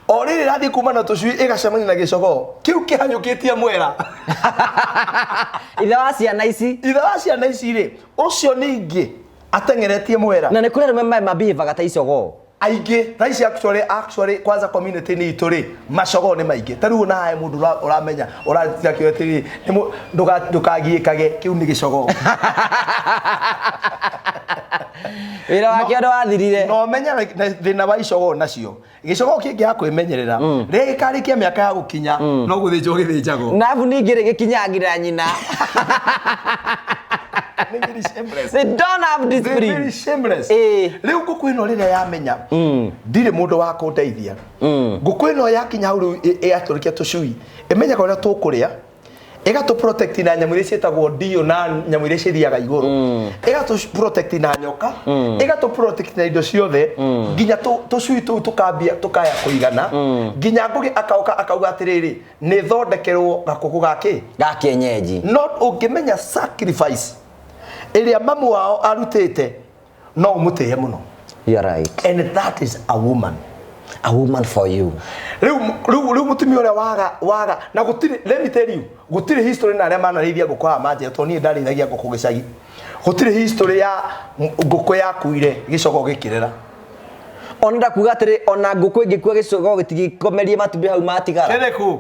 o riri rathi kuma na tucui igacemania na gicogo kiu kihanyukitie mwera itha wa ciana ici ri ucio ningi atengeretie mwera na nikure remember mabivaga ta icogo aige raisi actually kwanza community ni ituri macogo ni maige tariu na hae mundu uramenya uratira kiwetiri ndukagiikage kiu ni gicogo wira wake ndo wathirire no menya thina wa icogo nacio gicogo kingi ya kwimenyerera ri gikarikia miaka ya gukinya no guthinjo githinjago nabu ningire gikinyangira nyina They don't have discipline. They're very shameless. Riu nguku ino riria yamenya ndire mundu wa kundeithia nguku ino yakinya hau yaturikia tucui imenya uria tukuria igatu protect na nyamu iria cietagwo dio na nyamu iria cithiaga iguru igatu protect na nyoka igatu protect na indo ciothe nginya tucui tu tukambia tukaya kuigana nginya ngugi akauka akauga atiriri ni thondekerwo gakuku gaki ga kienyeji not ungimenya sacrifice iria mamu wao arutite no umuteye muno. You are right. And that is a woman for you. Riu mutumi ore waga na gutire, let me tell you, gutire history na aria manarithia nguku ha maje to ni ndarithagia nguku gicagi gutire history ya nguku ya kuire gicogo gikirera onda kuga atiri ona nguku ingikua gicogo gitikomerie matumbi hau matigara kereku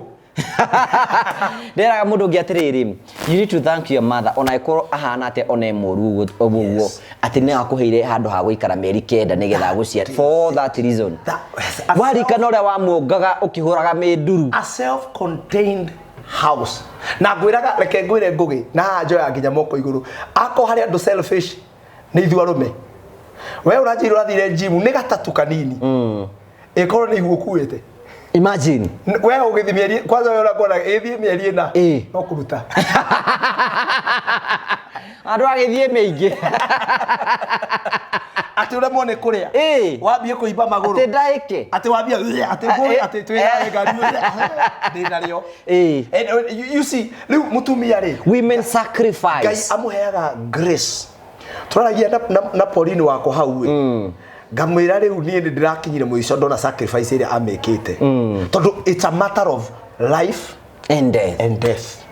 nderaga mundu ngi atiriri you need to thank your mother ona ikoro ahana ate ona moru obugo ati ne akuheire handu ha guikara meri kenda nigetha gucia for that reason wari kanora wa muongaga ukihuraga minduru a self-contained house na gwiraga reke ngwire ngugi na njoya nginya moko iguru ako hari andu selfish ni ithu arume we urathire gym ni gatatu kanini ikoro ni gukuite Imagine. Wewe ugithimia kwanza wewe unakuwa ethie mieri na no kuruta. Andu agithie meingi. Ati ura mone kuria. Wambie kuimba maguru. Ati ndaike. Ati wambie ati ngoi ati twira ngari. Ndinario. You see, riu mutumia ri. Women sacrifice. Ngai amuheaga grace. Turaragia na Pauline wako hau ngamwira riu nie ndirakinyire muico ndona sacrifice ire amekite tondu it's a matter of life and death.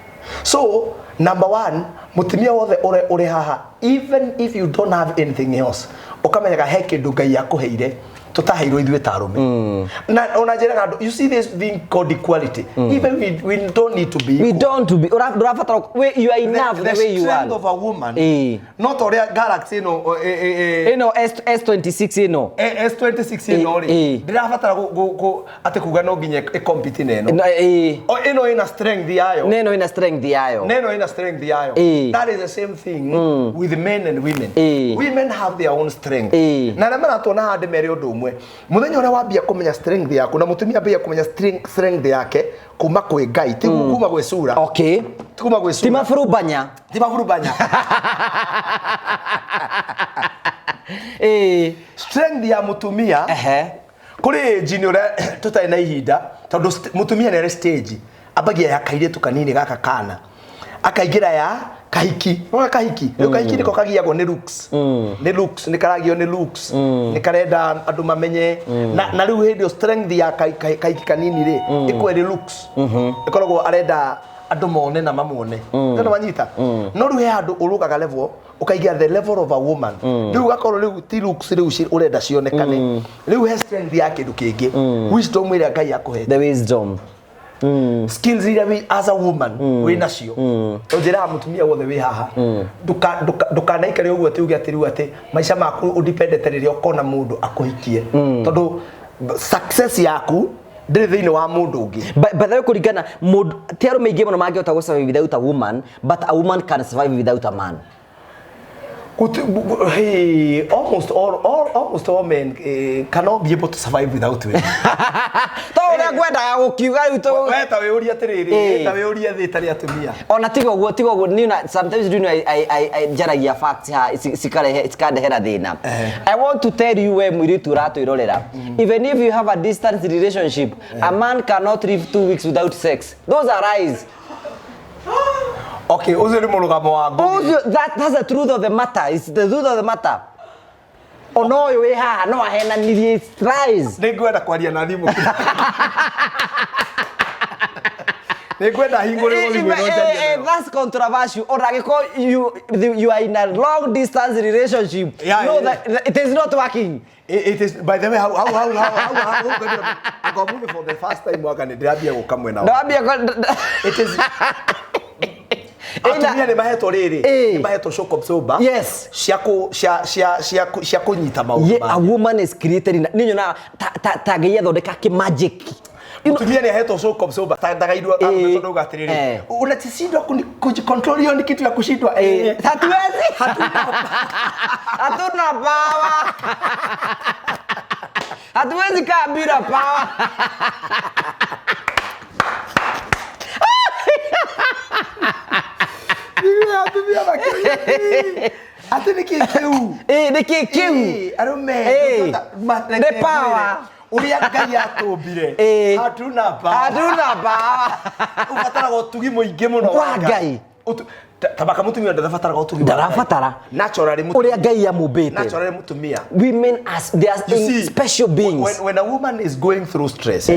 So number 1 mutumia wothe ure haha, even if you don't have anything else ukamenyaga he kindu Ngai akuheire tutaheirwo ithuĩ ta arume na ona njĩraga you see this thing called equality. Even we don't need to be equal. We don't to be urabatara you are enough the way you are. The strength of a woman not oria Galaxy S26 S26 ri ndirabatara ati kuga no nginya compete neno ino ina strength yayo neno ina strength yayo that is the same thing with men and women. Women have their own strength na na maratona hande mere undu umwe muthenya ora wambia kumenya strength yaku na mutumia ambia kumenya strength yake kuma kwe Ngai ti kuma gwe sura. Okay, kuma gwe sura timafurubanya strength ya mutumia kuri jini ora tutai na ihinda tondu mutumia ne stage abagia ya kaire tukanini gaka kana akaigira ya kahiki no kahiki yo kahiki niko kagiagwo ni looks ni karagio ni looks ni karenda andu mamenye na riu hindi strength ya kahiki kanini ri ikwere looks ikoragwo arenda andu mone na mamone ndio manyita no riu he andu urugaga level ukaigia the level of a woman riu gakorwo riu ti looks riu urenda cionekane riu he strength ya kindu kingi wisdom ira Ngai akuhe the wisdom skills ira as a woman we nacio ujira mutumia wothe we haha ndukanaikare uguo ati uge ati riu ati maisha maku udependent riria ukona mundu akuhikie tondu success yaku ndiri thiini wa mundu ungi but that kuringana mundu ti arume ingi muno mangihota go survive without a woman, but a woman can survive without a man. Hey, almost all men cannot be able to survive without women. Tawona gwenda gukiuga riu to weta we uria tiriri ta we uria thitari atumia ona tigo ni sometimes do I jaragia facts ha sikare hera thina. I want to tell you we mwiritu rato irorera, even if you have a distance relationship, a man cannot live 2 weeks without sex. Those are lies. Okay, uzuri mulugamo wangu. That's the truth of the matter. It's the truth of the matter. Ono yo we ha no ahena ni lies. Ningwenda kwaria na thimu. Ningwenda hingure uli mwenonja. That's controversial. Oragiko you are in a long distance relationship. No, that it is not working. It is, by the way, how I got moving for the first time wakani ndabia gukamwe nao. It is atumia ni maheto riri ni maheto shock absorber. Yes, cia kunyita maundu. A woman is created in ninyona tageya thondeka ki magic. Mutumia ni aheto shock absorber tagaidwa tondu gatiriri unatishindwa kujicontrol hiyo ni kitu ya kushindwa hatuwezi hatuna power hatuwezi kaa bila power. Ati nikikiu nikikiu arume the power uria Ngai atumbire hatuna power ubatara gutugi muingi muno wa Ngai tabaka mutumia ndafatara gutugi ndarafatara naturally mutumia uria Ngai amumbite naturally mutumia women as they are special beings. When a woman is going through stress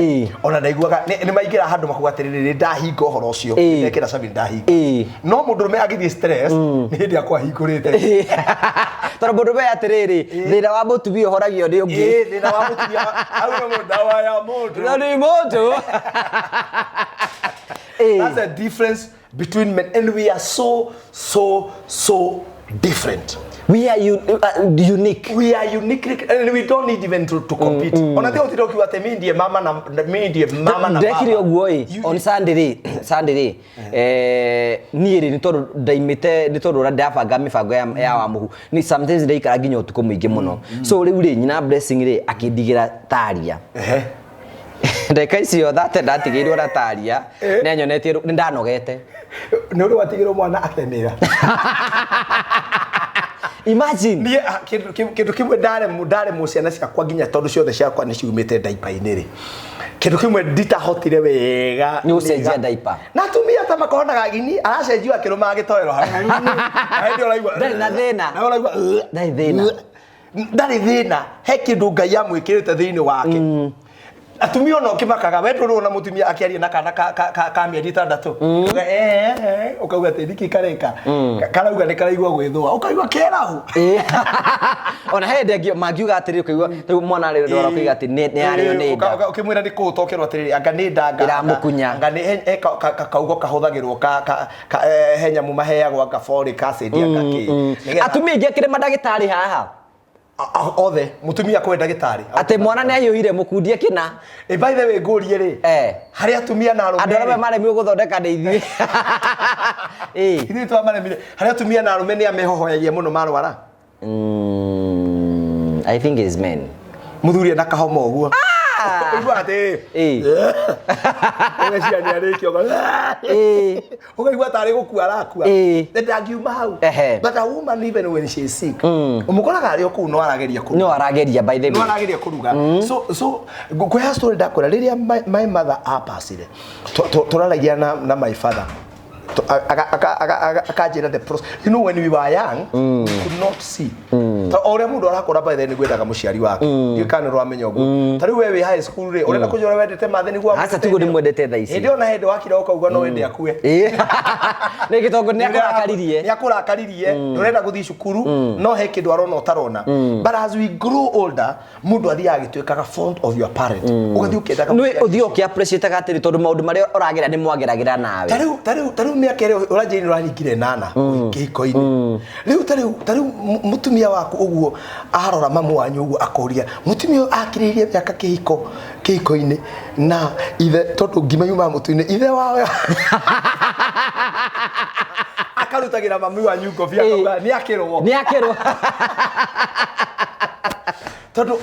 ona ndaiguaga ni maigira handu makugatiriri ndahinga uhoro ucio ndekira sabi ndahinga no mundu me agithie stress ni hindi akwa hingurite toro mundu me atiriri thina wa mutumia uhoragio ni ungi thina wa mutumia au no dawa ya mundu ni mundu. That's a difference between men, and we are so different. We are unique. We are unique, and we don't need even to compete. Ona teo tiro kiwa te mindie mama na baba. Ndekire ogwo on Sunday niiri ni tondo ndaimite ni tondo ra ndabanga mibango ya wa muhu ni sometimes ndaikara nginya utuko mwingi muno so riu ri nyina blessing ri akindigira taria ndeka icio thate ndatigirwo rataria nĩ nyonetie nĩ ndanogete nĩ ũrĩ watigirwo mwana akemera imagine niĩ kĩndũ kĩmwe ndarĩ mũciana ciakwa nginya tondũ ciothe ciakwa nĩ ciumĩte diaper-inĩ rĩ kĩndũ kĩmwe nditahotire wega nĩ ũcenjia diaper na tumia ta makonaga gini aracenjia akĩrũmaga gĩtoero hĩndĩ ũraigua ndarĩ na thĩna na ũraigua ndarĩ thĩna ndarĩ thĩna he kĩndũ Ngai amwĩkĩrĩte thĩinĩ wake atumia no kimakaga we ndũrũ na mutumia akiaria na kana ka mĩeri 6 uga ukauga atĩ ndiki kareka karauga nĩ karaigua gwĩthũa ukaigua kerahu ona hende ngio mangiuga atĩrĩ ukaigua rĩu mwana rĩrĩ ndwara kuiga atĩ nĩ arĩo nĩ nda ukimwĩra nĩ kũũtokerwo atĩrĩ anga nĩ ndanga iramukunya anga nĩ kaugo kahũthagĩrwo he nyamũ maheagwo anga folic acid anga kĩ atumia ingĩ kĩrĩ mandagĩtarĩ haha othe mutumia kwenda gitari ate mwana nĩ ahiũhire mũkundie kĩna by the way ngũrie rĩ harĩa atumia na arũme andũ arĩa maremio gũthondeka ndeithie ithuĩ twamaremire harĩa atumia na arũme nĩ amehohoyagia mũno marwara I think it's men muthuri na kahoma ũguo uigua atĩ ũgeciria nĩ arĩkio ukaigua tarĩ gũkua arakua ndangiuma hau but a woman even when she is sick ũmũkoraga arĩ kũu no arageria by the way no arageria kũruga so ngũkũhe story ndakora rĩrĩa my mother apasire tũraragia na my father akajira the process you know when we were young we could not see ore mundu arakora by then gwendaga muciari wake ndikane rwamenya uguo tari wewe high school re urenda kujora wendete mathe niguo hasa tigo ni mwendete tha ici ndio na hende wakira ukauga no wende akue ni gitongo ni akurakaririe urenda guthi cukuru no he kindu arona utarona but as we grow older mundu athia agituikaga fond of your parent ugathi ukendaga ni uthio ki appreciate gatiri tondu maundu maria uragira ni mwageragira nawe tariu miaka ĩrĩa ũranjĩrĩ ũrahingire 8 kĩhiko-inĩ rĩu mutumia waku ũguo arora mamu wanyu ũguo akoria mutumia akĩrĩirie miaka kĩhiko-inĩ na ithe tondũ ngima yuma mutu-inĩ ithe wao akarutagira mamu wanyu ngobia akauga nĩ akĩrwo tondu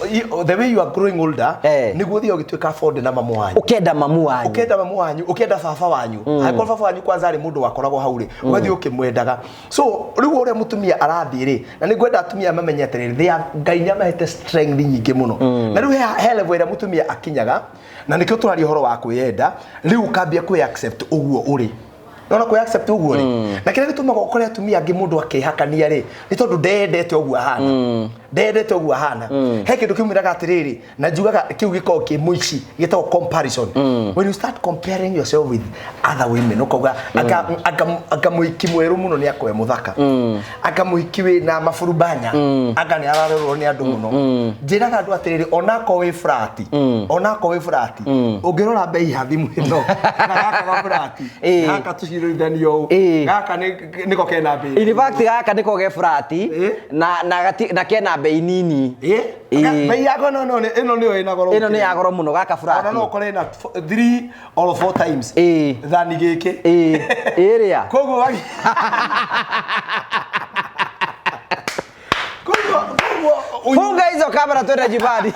the way you are growing older niguo thio gituika fond na mamu wanyu ukenda mamu wanyu ukenda baba wanyu haiko baba wanyu kwanza ari mundu wakoragwo hauri ugathi ukimwendaga so riu ore mutumia arathiri na nigwenda atumia mamenyete ri Ngai nyamahete strength nyingi muno na riu he level ira mutumia akinyaga na nikio turari horo wa kwiyenda riu ukambia kwi accept uguo uri nona kwi accept uguo ri na kile gitumaga ukore atumia angi mundu akihakania ri ni tondu ndendete uguo ahana he kindu kimwiraga atiriri na njugaga kiu giko kimuici gitao comparison when you start comparing yourself with other women ukauga aka muiki mweru muno ni akwe muthaka aka muiki we na mafurubanya aka ni ararorwo ni andu muno njiraga andu atiriri onako we frati ungirora bei ya thimu ino na gaka frati gaka tucirithaniyo gaka niko kena bei in fact gaka niko ge frati na kena bei nini bei yako no ino niyo ina goro muno gaka frati no kore na 3 or 4 times thani giki area kogo funga hizo kamera twende jibani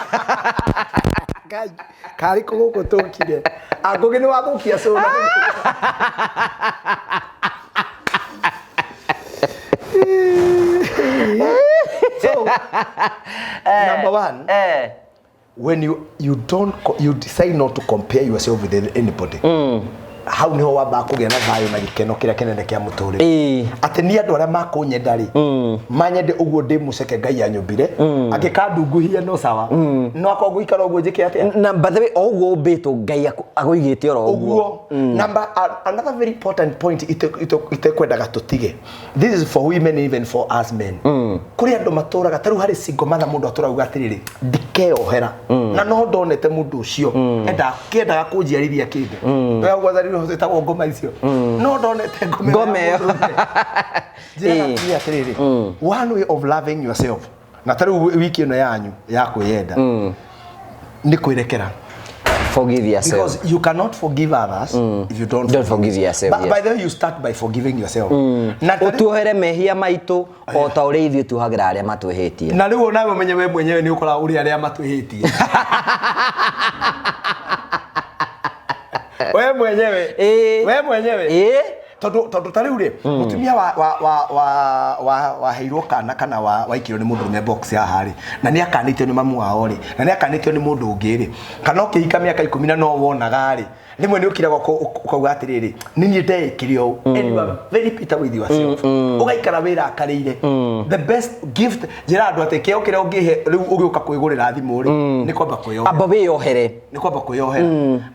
kari kogo tokire agoge ni wathukia sona so number 1 when you decide not to compare yourself with anybody hau niho wamba kugĩa na thayo na gikeno kĩrĩa kĩnene kĩa mũtũrĩre atĩ ni andũ arĩa makunyenda ri manyende ũguo ndĩ mũceke Ngai anyũmbire angĩkandunguhia no sawa no akongo ikara ũguo njĩke atĩa na by the way ũguo mbĩtwo Ngai agũigĩte oro ũguo number another very important point itekwendaga tũtige this is for women even for us men kũrĩ andũ matũraga tarũ harĩ single mother mũndũ atũraga atirĩrĩ ndikeohera na no ndonete mũndũ ũcio endaga kũnjiarithia kĩndũ wewe gwathari etagwo ngoma icio no ndonete ngoma ĩyo njĩra atirĩrĩ one way of loving yourself na tarũ wiki ĩno yanyu ya kwĩyenda nĩ kwĩrekera. Forgive yourself. Because you cannot forgive others if you don't forgive yourself. But by the way, you start by forgiving yourself. Utuhere mehia maitu o ta uri ithu tuhagira aria matwehetie. Na riu nawe menye we mwenyewe ni ukora uri aria matwehetie. we mwenyewe we mwenyewe tondu tariu ri mutumia wa heirwo kana kana waikirwo ni mundu me box ya hari na ni akanitio ni mamu wao ri na ni akanitio ni mundu ungi ri kana ukihika miaka 10 na no wonaga ri rimwe ni ukiraga ukauga atiriri nini ndekirio and you are very bitter with yourself ugaikara wira akarire the best gift jira andu ateke ukira ungihe riu ugiuka kwigurira thimu ri ni kwamba kuyohera amba wiyohere ni kwamba kuyohera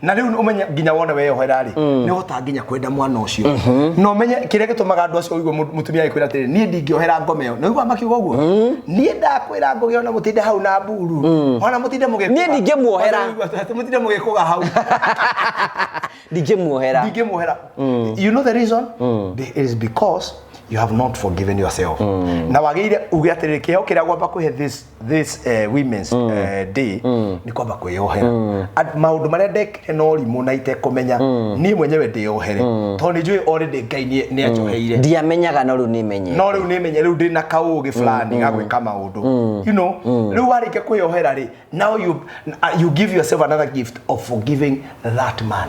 na riu umenya nginya wona weyohera ri ni hota nginya kwenda mwana ucio no menye kire gitumaga andu acio uigwe mutumia ikwira atiriri ni ndingiohera ngome yo no igwa makiuga uguo ni ndakwira ngugi ona mutinde hau na mburu ona mutinde mugikuga ni ndingemuohera mutinde mugikuga hau Digemuohera. You know the reason? It is because you have not forgiven yourself. Na wagire uge atiriri kiheo kiria gwamba kuhe this women's day ni kwamba kuyohera. Maundu maria ndekire no rimu na itekumenya ni mwenyewe ndiohere to ni njui already Ngai ni anjoheire ndiamenyaga no riu ni menye no riu ni menye riu ndi na kaugi fulani ga gwika maundu you know riu warike kuyohera ri now you give yourself another gift of forgiving that man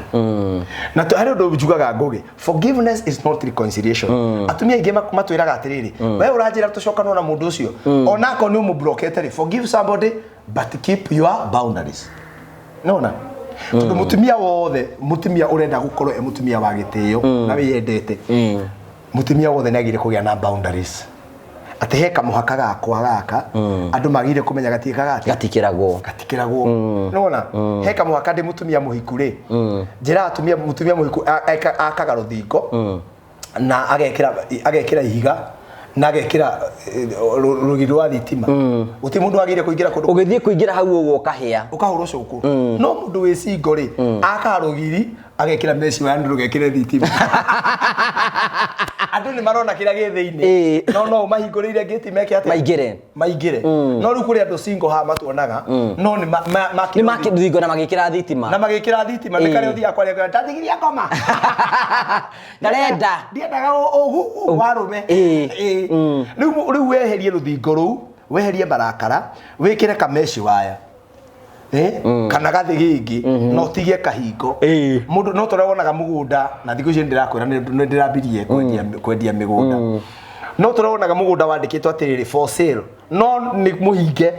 na to hari ndo njugaga ngugi forgiveness is not reconciliation atumia ingi matwiraga atiriri we uranjira tucokana na mundu ucio onako ni umublockete forgive somebody but keep your boundaries nona tondu mutumia wothe mutumia urenda gukorwo mutumia wa gitio na wiyendete mutumia wothe nagire kugia na boundaries ate heka muhaka gakwa gaka andu magire kumenya gatikiragwo nona heka muhaka ndi mutumia muhikure njira atumia mutumia muhiku akaga ruthingo na agekira ihiga na agekira rugiru wa thitima uti mundu agire kuingira kundu ugithie kuingira hau ugo kahia ukahurwo cuku no mundu wi singo ri akarugiri agekira meci wa ndu gekire thitima andu ni marona kira githeini no mahingurire gate meke ate maigire no ru kuri andu singo ha matuonaga no ni makithingo na magikira thitima ni kare uthia kwa rega ndandigiria ngoma ndarenda ndiendaga ugu warume riu weherie ruthingo ru weherie barakara wikire kameci waya kana gathi gingi no tigie kahingo mundu no turawonaga mugunda na thiku ici ndirakwira ndirambirie kwendia migunda no turawonaga mugunda wandikitwo atiriri for sale no ni muhinge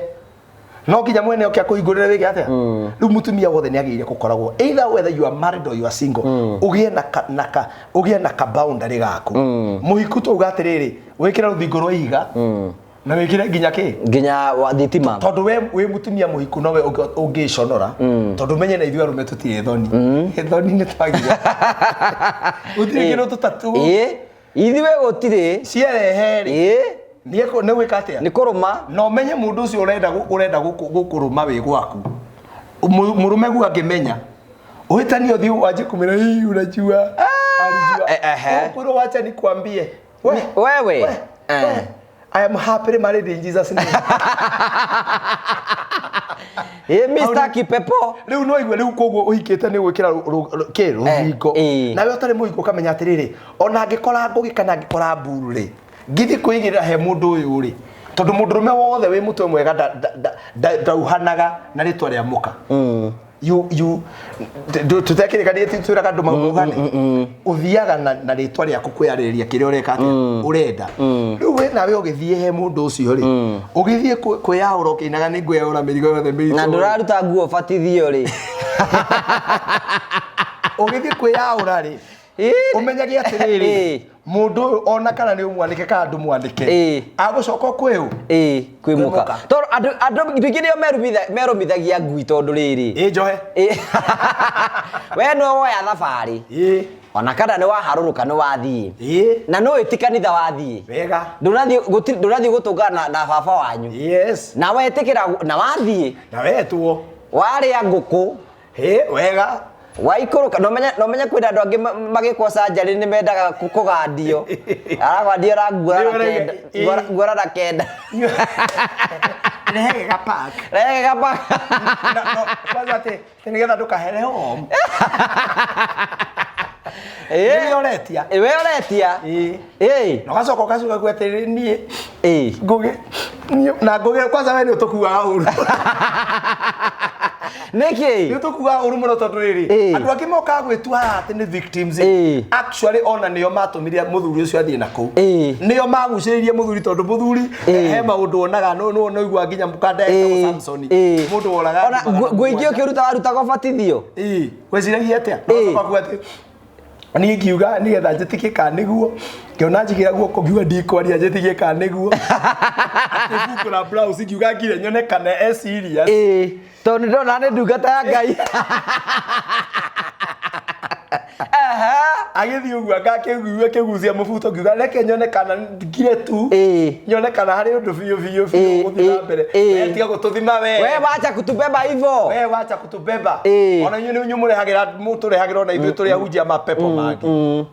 no nginya mwene okia kuhingurira wiki atia riu mutumia wothe ni agire gukoragwo either whether you are married or you are single ugie na ka boundary gaku muhiku tu ugatiriri wikira ruthingo rwa ihiga na wikire nginya wa thitima tondu we mutumia muhiku no we ungiconora tondu menye na ithuĩ arume tutire thoni ni twagira utire kiro tutatu ithuĩ gutire ciereheri ni gwika atia ni kuruma no menye mundu ucio urenda gukuruma wi gwaku murume gu angimenya uhitani uthi waje kumira hii unajua alijua ukuru wacha nikwambie wewe I am happily married in Jesus name. Mr. Kipepo. Riu no igwe riu koguo uhikite ni gwikira ruthingo. Na we utari muhiku ukamenya atiriri ona angikora ngugi kana angikora mburu ri ngithi kuigirira he mundu uyu ri tondu mundurume wothe wi mutwe mwega ndauhanaga na ritwa ria muka you tutekirikanie twiraga andu maugane uthiaga na ritwa ria kukwiyaririria kiria ureka atia urenda riu we nawe ugithie he mundu ucio ri ugithie kwiyahura ukinaga ni ngwiyahura mirigo yothe mirigo na nduraruta nguo fatithio ri ugithie kwiyahura ri umenyage atiriri mundu ona kana ni umwanike kana ndu mwanike agucoka kwiu kwimuka tor andu bigire merumithagia ngui tondu riri njohe we no woya thabari ona kana ni waharuruka ni wathie na no itikanitha wathie wega ndurathie gutungana na baba wanyu yes na wetikira na wathie na wetwo waria nguku wega waikuruka no menya kwina andu angi magikwo surgery ni mendaga kugandio aragandio rangura na kenda Rege kapak no kwanza ate nigetha ndukahere home we oretia no gacoka gacuka gweterere nie ngugi na ngugi kwanza we ni utukuaga uru Niki nĩ tũkuga ũru mũno tondũ rĩrĩ andũ angĩ mokaga gwĩtua haha atĩ nĩ victims actually ona nĩo matũmire mũthuri ũcio athiĩ nakũu nĩo magucĩrĩirie mũthuri tondũ mũthuri he maũndũ onaga no igua nginya mũkanda ya Samson mũndũ woraga ona ngũingĩ ũkĩruta waruta gũbatithio gwĩciragia atĩa no bakuga atĩ ani ngiuga nigetha njĩtĩkie ka nĩguo ngĩona njigĩra guoko ngiuga ndikwaria njĩtĩkie ka nĩguo akĩbukũra blouse ngiuga ngire nyone kana serious tondũ ndona nĩ ndungata ya Ngai agĩthiĩ ũguo akĩgucia mũbuto ngiuga reke nyone kana ngire tu nyone kana harĩ ũndũ biũ gũthiĩ na mbere tiga gũtũthima we wacha kutubeba hivyo we wacha kutubeba ona inyuĩ mũtũrehagĩra ona ithuĩ tũrĩa hunjia mapepo mangĩ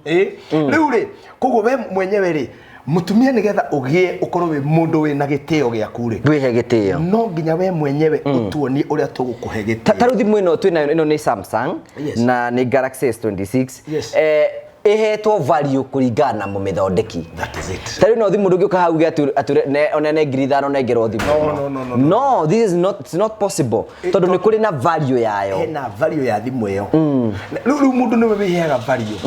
rĩu rĩ koguo we mwenyewe rĩ mutumia nigetha ugie ukorwo we mundu we na gitio giaku ri wihe gitio no nginya we mwenyewe utuonie uria tugukuhe gitio taruthi mwino twina ino ni Samsung na ni Galaxy S26 ehetwo value kuringana na mumithondeki that is it tari no thimu ndungiuka hau onene ngiri thano nengero thimu no this is not it's not possible tondu ni kuri na value yayo na value ya thimu iyo riu mundu niwe wiheaga value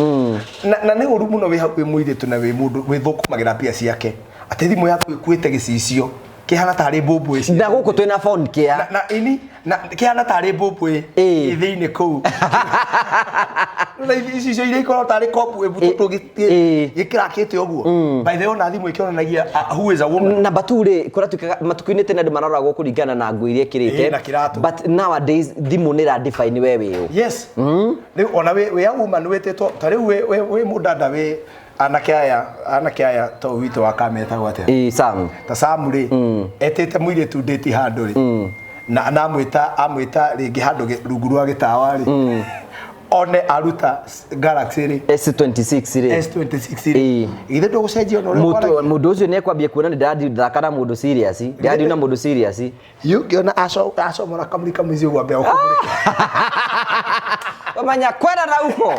na ni uru muno wi hakuhi muiritu na wi mundu withukumagira pia ciake ati thimu yaku ikuite gicicio kihana tari mbumbu ici na guku twina phone kia na ini na kihana tari mbumbu ithiini kuu na icio iria ikorwo tari kopu ebututu gikirakite uguo by the way na thimu ikionanagia who is a woman na bature kora tukaga matukuini tena ndu mararagwo kuringana na nguo iria kirite but nowadays thimu ni ra define wewe yes ona we a woman wetitwo tari we mudada we anake aya to wito wakameta gwate Sam ta Sam ri etete muire tu date handu ri na amwita ringi handu rungu rwa gitawa ri one aruta Galaxy ri S26 ri S26 ri ithe ndo gucenjia no mundu ucio ni kwambia kuona ni dadi thakana mundu serious dadi na mundu serious ngiona aso mara kamrika mwizi gwa mbea ukumurika wamanya kwenda na huko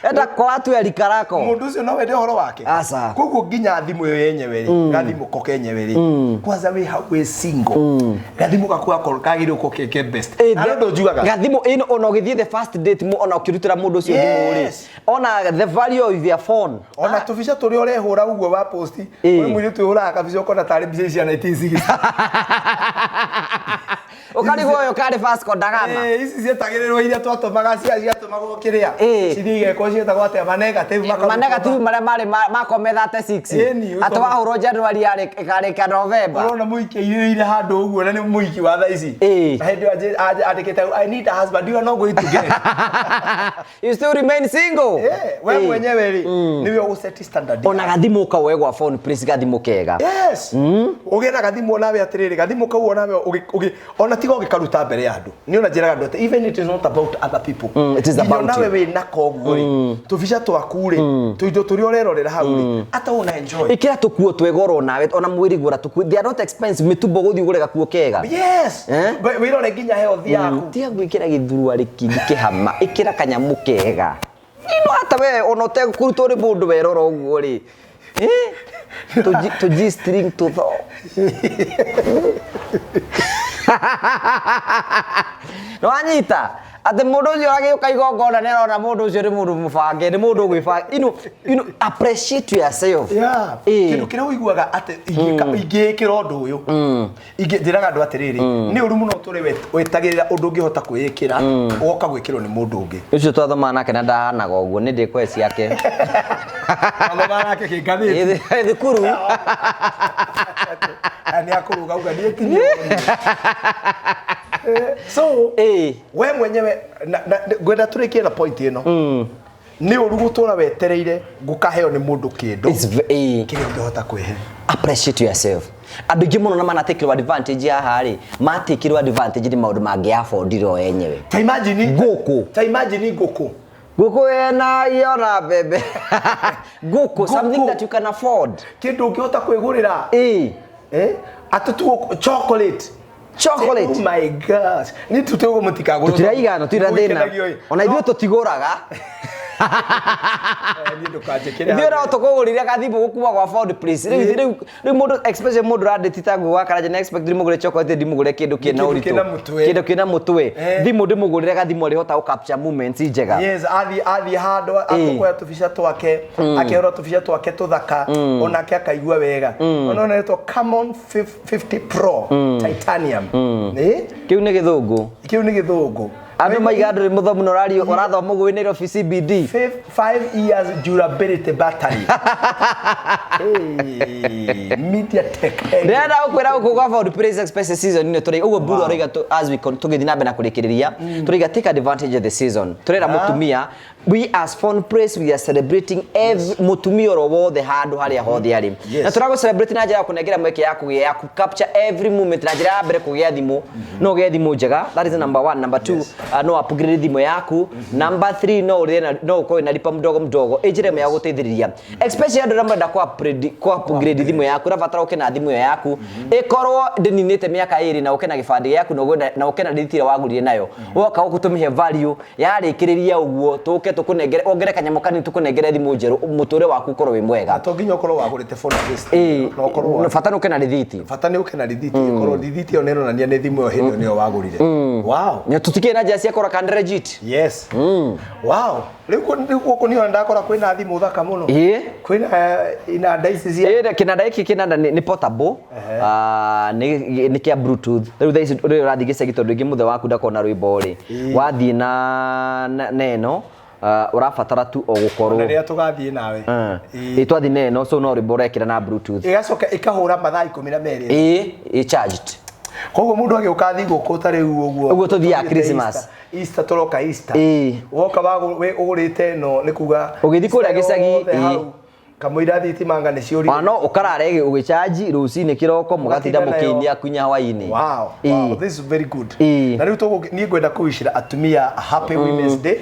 enda kwa watu ya likarako mundu ucio no wende horo wake asa koguo nginya thimu yo yenyewe ri gathimu kokenyewe ri kwanza we hawe single gathimu gakwa kagire uko keke best na ndo njugaga gathimu ino ona ugithie the first date mu ona ukirutira mundu ucio thimu ri ona the value of your phone ona tubica turi urehura uguo wa post we mwiri tuhura kabica ukona tari bica cia 1960 ukarigo yo kari fast kodagama ici cietagirirwo iria twatumaga ciatumagwo kiria cithige ko cietagwo ate negative maria mari makometha 36 atwahurwo January yari ikarika November urona muiki ire handu uguo na ni muiki wa thaici na hindi andikite I need a husband you are not going to get you still remain single we mwenyewe ri niwe uset standard ona gathimu kawegwa phone please gathimu kega yes ugena gathimu nawe atiriri gathimu kau nawe ona tigo gikaruta mbere ya andu ni ona njiraga ndote even it is not about other people it is about nawe we nakoguo ri tubica twaku ri tuindo turi orerorera hau ri ata una enjoy ikira tukuo twegoro nawe ona mwiri gura tuku they are not expensive mitumbo guthi gure gakuo kega yes wirore nginya health yaku tiga gwikira githurua rikindi kihama ikira kanyamu kega ino hata we ona te kuruta uri mundu werora uguo ri to G string to the no anyita ate mundu ucio agiuka igongona nerona mundu ucio ri mundu mubange ni mundu gwibanga you appreciate yourself kindu kira uiguaga ate ingikira undu uyu njiraga andu atiriri ni uru muno turi wetagirira undu ungihota kwikira ugoka gwikirwo ni mundu ungi ucio twathoma nake na ndahanaga uguo ni ndikweci yake thoma nake kingathiti thukuru ani akuruga uga ni ekinyo so we mwenyewe gwenda turikie na point ino ni uru gutura wetereire gukaheo ni mundu kindu kire ngihota kwihe appreciate yourself andu ingi muno na mana take advantage ya hari ma take advantage ni maundu mangi affordiro yenyewe ta imagine nguku guku ena yona bebe guku something that you can afford kindu ngihota kwigurira atutu chocolate oh my gosh ni tutego mutikagura tutiraigana tutira thina ona ithuĩ tutiguraga Ni ndukanjekere ndio ra utokugurire gathimu gukuma kwa Ford Place riu mundu especially mundu randiti tangu wakaraje na expect ndimugure chocolate ndimugure kindu kina uritu kindu kina mutwe thimu ndimugurire gathimu ri hota capture moments njega yes athi hando atukoya tubica twake akehora tubica twake tuthaka onake akaigua wega ona netwo Camon 50 Pro titanium kiu ni githungu andu maigandu ri muthomu no rari urathoma gwi Nairobi CBD 5 years durability battery media tech ndenda ukwira ukugwa Ford Place Express season ni turi ugo buru ariga as we tugithi na bena kurikiriria turiga take advantage of the season turera mutumia we as Ford Place we are celebrating every mutumia ro wothe handu haria hothe ari na turago celebrate na njira kunengera mweke ya ku capture every moment na njira mbere kugia thimu no ge thimu njega that is number 1 number 2 no upgrade thimu yaku number 3 no urena no uko na lipa mdogo ejire ya guteithiriria especially andu ramenda kwa upgrade thimu yaku rabatara ukena thimu yaku ikorwo ndininite miaka 2 na ukena gibande yaku na ukena nditire wagurire nayo woka gutumihe value yarikiriria uguo tuke tukunengere ongere kanyamo kani tukunengere thimu njeru muture waku korwo wi mwega to nginya ukorwo wagurite phone list no korwo fatani ukena rithiti ikorwo rithiti onero na ni thimu hiyo niyo wagurire wow nya tutike na jasi akora kan legit yes wow riku ni ndakora kwina thimu thaka muno kwina ina daisi cia kinanda iki kinanda ni portable ni kia bluetooth riu thaisi uri rathigise gitondu ingi muthe waku ndakona rwimbo ri wathie na neno urafatara tu o gukorwo na ria tugathie nawe itwathi neno so no rwimbo rekira na bluetooth igacoka ikahura mathaa 12 charged koguo mundu agiukathi guku tari uguo tuthia Christmas Easter toroka Easter woka we ugurite no nikuga ugithi kuria gicagi kamuira thitima ni ciuri no ukarare ugicharge rucini kiroko mugatinda mukinia kunya hawaini wow this is very good na riu tugo ni ngwenda kuwishira atumia happy women's day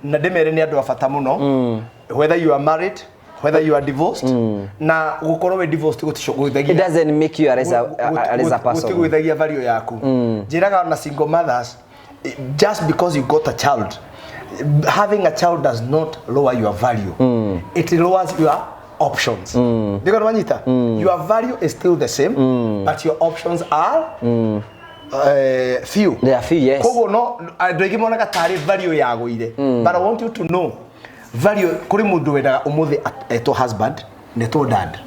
na ndemere ni andu afata muno whether you are married whether you are divorced na gukorwo we divorced gutishogothagia it doesn't make you as a person gutigothagia value yaku njiraga na single mothers just because you got a child having a child does not lower your value it lowers your options ndiko nwanyita your value is still the same but your options are few they are few yes kogo no ndigi monaga tari value yago ire but I want you to know value kuri mundu wendaga umuthi eto husband neto dad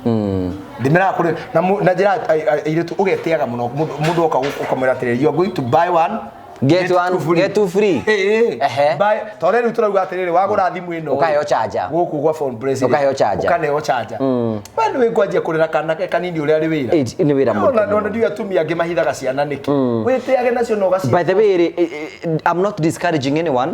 ndimera kuri na njira ire tu ugetiaga muno mundu oka ukamwira atiriri you are going to buy one get two free buy tore ru turauga atiriri wagura thimu ino ukayo charger guku gwa phone bracelet ukayo charger ukaneyo charger bado we ngwanjia kurira kana kanini uri ari wira ni wira muno no ndio atumia ange mahithaga ciana niki witiage nacio no gaci by the way I'm not discouraging anyone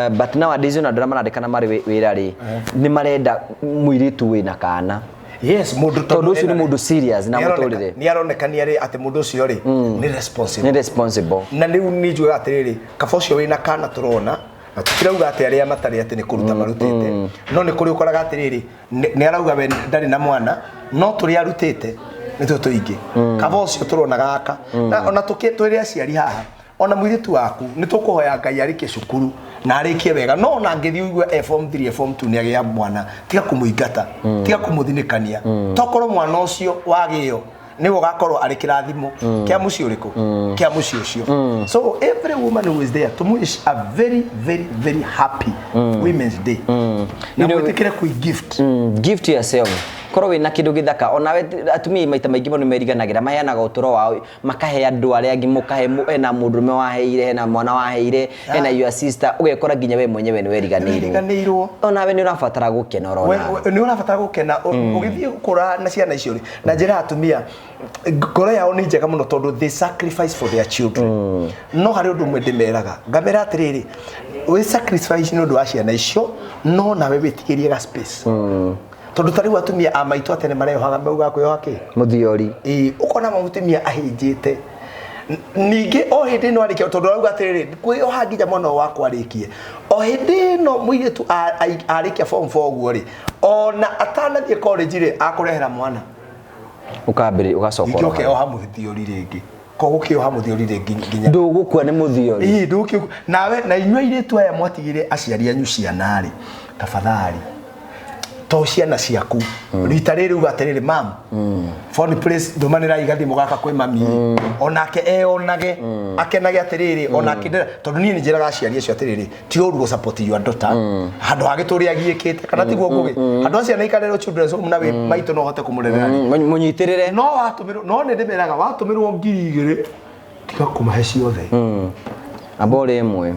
but nowadays na ndara marandikana mari wira ri ni marenda muiritu wina kana yes mundu tondu ucio ni mundu serious na muturire ni aronekania ri ati mundu ucio ri ni responsible na riu ni njwe atiriri kabocio wina kana turona na tukirauga ati aria matari ati ni kuruta marutite no ni kuri ukoraga atiriri ni arauga we ndari na mwana no turi arutite ni tuingi kabocio turona gaka na ona tukitwire aciari haha ona mwiritu waku ni tukuhoya Ngai arike cukuru na arikie wega no na ngithi uigwe form 3 form 2 ni agia mwana tiga kumuingata tiga kumuthinikania tokorwo mwana ucio wagio ni ugakorwo ari kirathimo kia muci uriku kia muci ucio so every woman who is there to wish a very very very happy women's day na mutikire ku gift yourself korwo wina kindu githaka ona atumia maita maingi muno meriganagira maheanaga uturo wao makahe andu aria angi mukahe ena mundume waheire ena mwana waheire ena your sister ugekora nginya we mwenyewe ni weriganirwo ona we ni urabatara gukena urona ni urabatara gukena ugithie gukura na ciana icio na njira atumia ngoro yao ni njega muno tondu they sacrifice for their children no hari undu mwe ndimeraga ngamera atiriri we sacrifice ni undu wa ciana icio no nawe witigirie ga space tondu tari watumia amaitu atene marehohaga mauga kwihoha ki muthiori ukona mutumia ahinjite ningi o hindi no arikia tondu rauga atiriri kwihoha nginya mwana wakwa arikie o hindi no muiretu arikia form 4 guo ri ona atanathie college ri akurehera mwana ukambiri ugacoka ngi oha muthiori ringi kogo kioha muthiori ringi nginya ndugukua ni muthiori ndugukio nawe na inywa iretu aya mwatigire aciari anyu ciana ri tafadhali to ciana ciaku rita riri ugaterere mam phone place ndumanira igathimo gaka kwi mami onake eonage akenage atiriri onake tondu ni njiraga aciari acio atiriri ti uru go support your daughter handu agituri agiikite kana tiguo ngugi handu acio naikarero children's home na we maito no hote kumurerera munyitirire no watumirwo no ni ndimeraga watumirwo 2,000 tiga kumahe ciothe abore imwe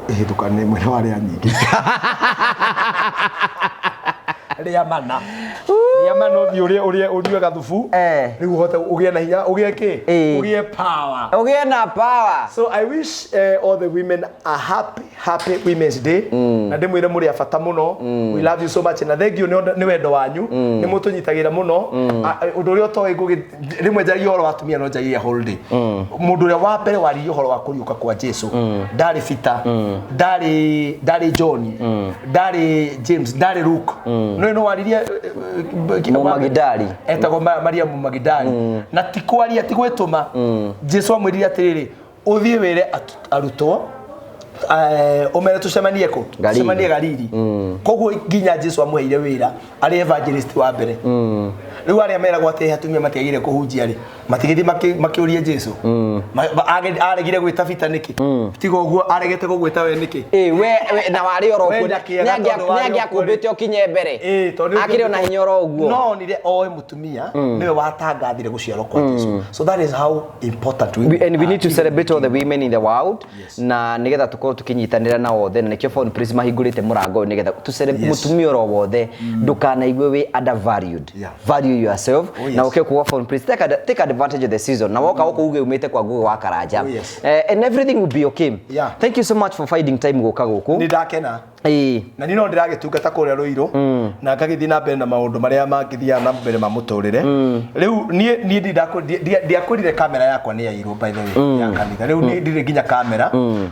ihidukane mwena wari anyingi ria mana urie gathubu riu hote ugie na hinya ugie ki ugie power ugie na power. So I wish all the women a happy Women's Day na ndimwire muri afata muno. We love you so much na thank you ni wendo wanyu ni mutunyitagira muno undu uri otoe ngugi rimwe njari horo watumia no njari holiday mundu uri wa mbere wari horo wa kuriuka kwa Jesu ndari Peter ndari John ndari James ndari Luke no waririe Magidali etago Maria Magidali na tikwaria tigwetuma Jesu amwirire atiriri uthie were arutwo omere tucemanie ko tucemanie Galili koguo nginya Jesu amweire wira ari evangelist wa mbere riu ari amera gwate hatumia matiagire kuhunjia ri matigithi makiurie Jesu aregire gwita Peter niki tigo guo aregete gwita we niki we na wari orokuo nyangi akumbite okinye mbere akire na hinya oroguo no nire oe mutumia niwe watangathire guciaro kwa Jesu. So that is how important and we need to celebrate all the women in the world na nigetha tukorwo tukinyitanira na othe na nikio phone prisma hingurite murango nigetha tu celebrate mutumia oro wothe ndukana igwe we undervalued value yourself na ukekuwa phone prisma take advantage of the season na woka uko uge umete kwa ngugo wa karanja and everything will be okay. Thank you so much for finding time goka guku ni ndakena na nino ndiragitungata kuria Ruiru na ngagithi na mbere na maundu maria mangithia na mbere ma muturire riu nie ndiakurire kamera yakwa ni yairwo by the way ya kanitha riu ni ndire nginya kamera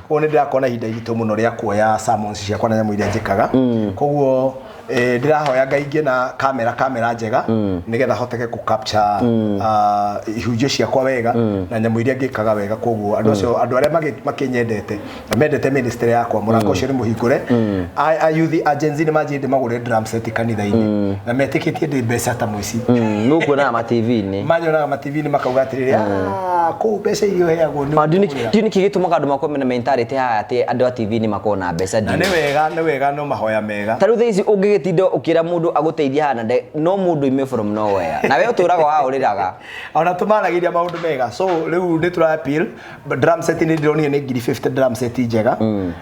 ko ni ndirakona hinda iritu muno ria kuoya sermons ciakwa na nyamu iria njikaga koguo ndirahoya ngaingie na kamera njega nigetha hoteke ku capture ihunjio ciakwa wega na nyamu iria ngikaga wega koguo andu aria makinyendete mendete ministry yakwa murango ucio ni muhingure ayuthi agency ni majinde magure drum set kanitha-ini na metikitie ndi mbeca ta muici nuko na ma TV ni manyona ma TV ni makauga atiriri ko mbeca irio heagwo ni kigitumaga andu makomena mentality ha ati andu a TV ni makona mbeca ndi ni wega no mahoya mega taru theici ungigitindo ukira mundu aguteithia hana no mundu ime from nowhere na we uturaga wa uriraga ona tumanagiria maundu mega. So riu ni tura appeal drum set ni ndironie ni 50 drum set njega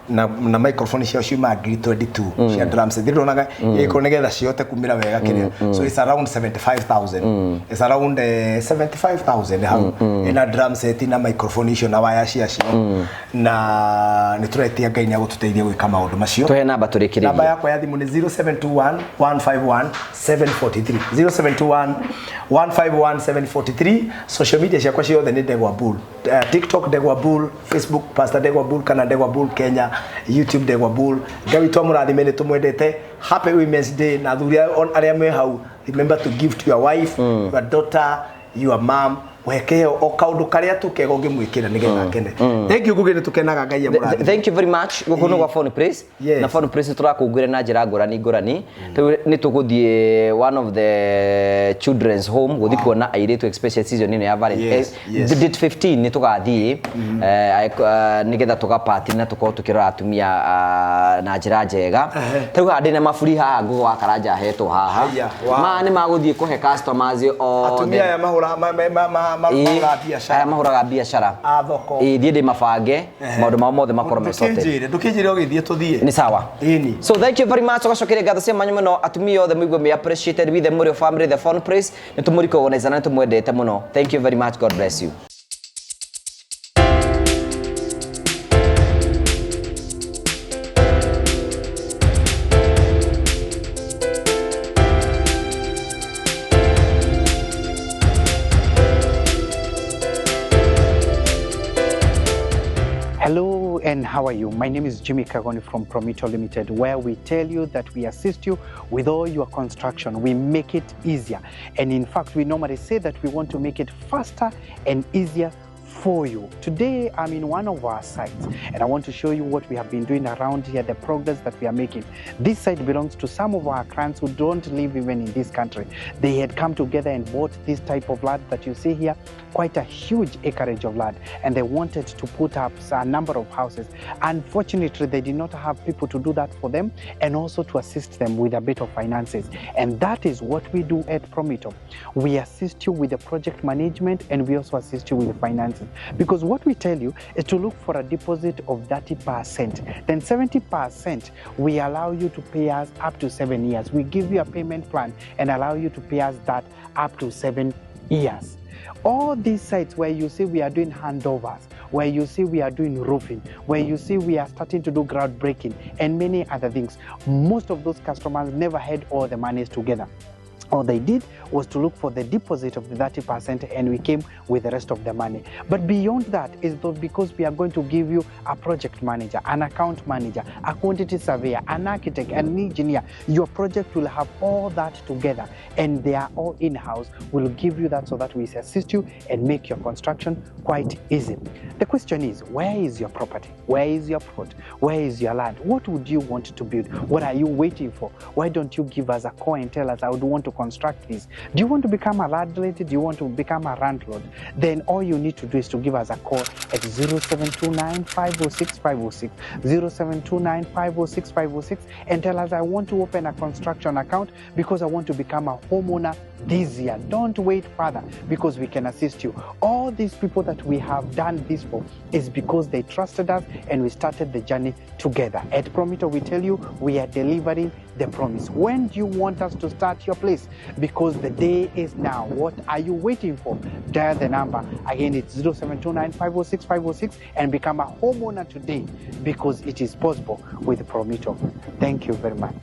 na microphone cia ciuma 22 cia drum set ndironaga iko nigetha ciote kumira wega kiria. So it's around 75,000 it's around 75,000 how in a drum set na microphone icio na waya cia na ni turetia Ngai ni agututeithia gwika maundu macio. Tuhe namba turikiririe namba yakwa ya thimu ni 0721 151 743 0721 151 743. Social media ciakwa ciothe ni Ndegwa Bull, TikTok Ndegwa Bull, Facebook Pastor Ndegwa Bull kana Ndegwa Bull Kenya, YouTube Ndegwa Bull. Ngai twa murathime ni tumwendete. Happy Women's Day na thuria aria me hau, remember to give to your wife, your daughter, your mom wekeo o kaundu karia tukego ngimwikira nigetha kene. Thank you gugire tukenaga Ngai amurathime. Thank you very much gukuno gwa phone praise na phone praise turakungwire na njira ngurani ni tuguthie one of the children's home guthi kuona airetu especially season ino ya Valentine's date 15 ni tugathie nigetha tuga party na tukorwo tukirora atumia na njira njega tau handi na maburi haha ngugo wa karanja hetwo haha ma ni maguthie kuhe customers o atumia ya mahura mahuraga biashara thoko thie mabange maundu mao mothe makorwo mecote ndukijire ogithie tuthie ni sawa so thank you very much ogacokere ngatho cia manyu muno atumia othe muigwe me appreciated with the Murio family the phone praise ni tumuriko organize na tumwendete muno. Thank you very much, God bless you. Hello and how are you? My name is Jimmy Kagoni from Promito Limited, where we tell you that we assist you with all your construction. We make it easier. And in fact, we normally say that we want to make it faster and easier for you. Today, I'm in one of our sites, and I want to show you what we have been doing around here, the progress that we are making. This site belongs to some of our clients who don't live even in this country. They had come together and bought this type of land that you see here, quite a huge acreage of land, and they wanted to put up a number of houses. Unfortunately, they did not have people to do that for them and also to assist them with a bit of finances. And that is what we do at Promito. We assist you with the project management, and we also assist you with the finances. Because what we tell you is to look for a deposit of 30%. Then 70%, we allow you to pay us up to 7 years. We give you a payment plan and allow you to pay us that up to 7 years. All these sites where you see we are doing handovers, where you see we are doing roofing, where you see we are starting to do groundbreaking and many other things, most of those customers never had all the monies together. All they did was to look for the deposit of the 30%, and we came with the rest of the money. But beyond that is because we are going to give you a project manager, an account manager, a quantity surveyor, an architect, an engineer. Your project will have all that together, and they are all in-house. We'll give you that so that we assist you and make your construction quite easy. The question is, where is your property? Where is your plot? Where is your land? What would you want to build? What are you waiting for? Why don't you give us a call and tell us, I would want to construct this? Do you want to become a landlord? Do you want to become a landlord? Then all you need to do is to give us a call at 0729 506 506, 0729 506 506, and tell us, I want to open a construction account because I want to become a homeowner this year. Don't wait further, because we can assist you. All these people that we have done this for is because they trusted us and we started the journey together. At Promito, we tell you we are delivering the promise. When do you want us to start your place? Because the day is now. What are you waiting for? Dial the number. Again, it's 0729 506 506 and become a homeowner today, because it is possible with Promito. Thank you very much.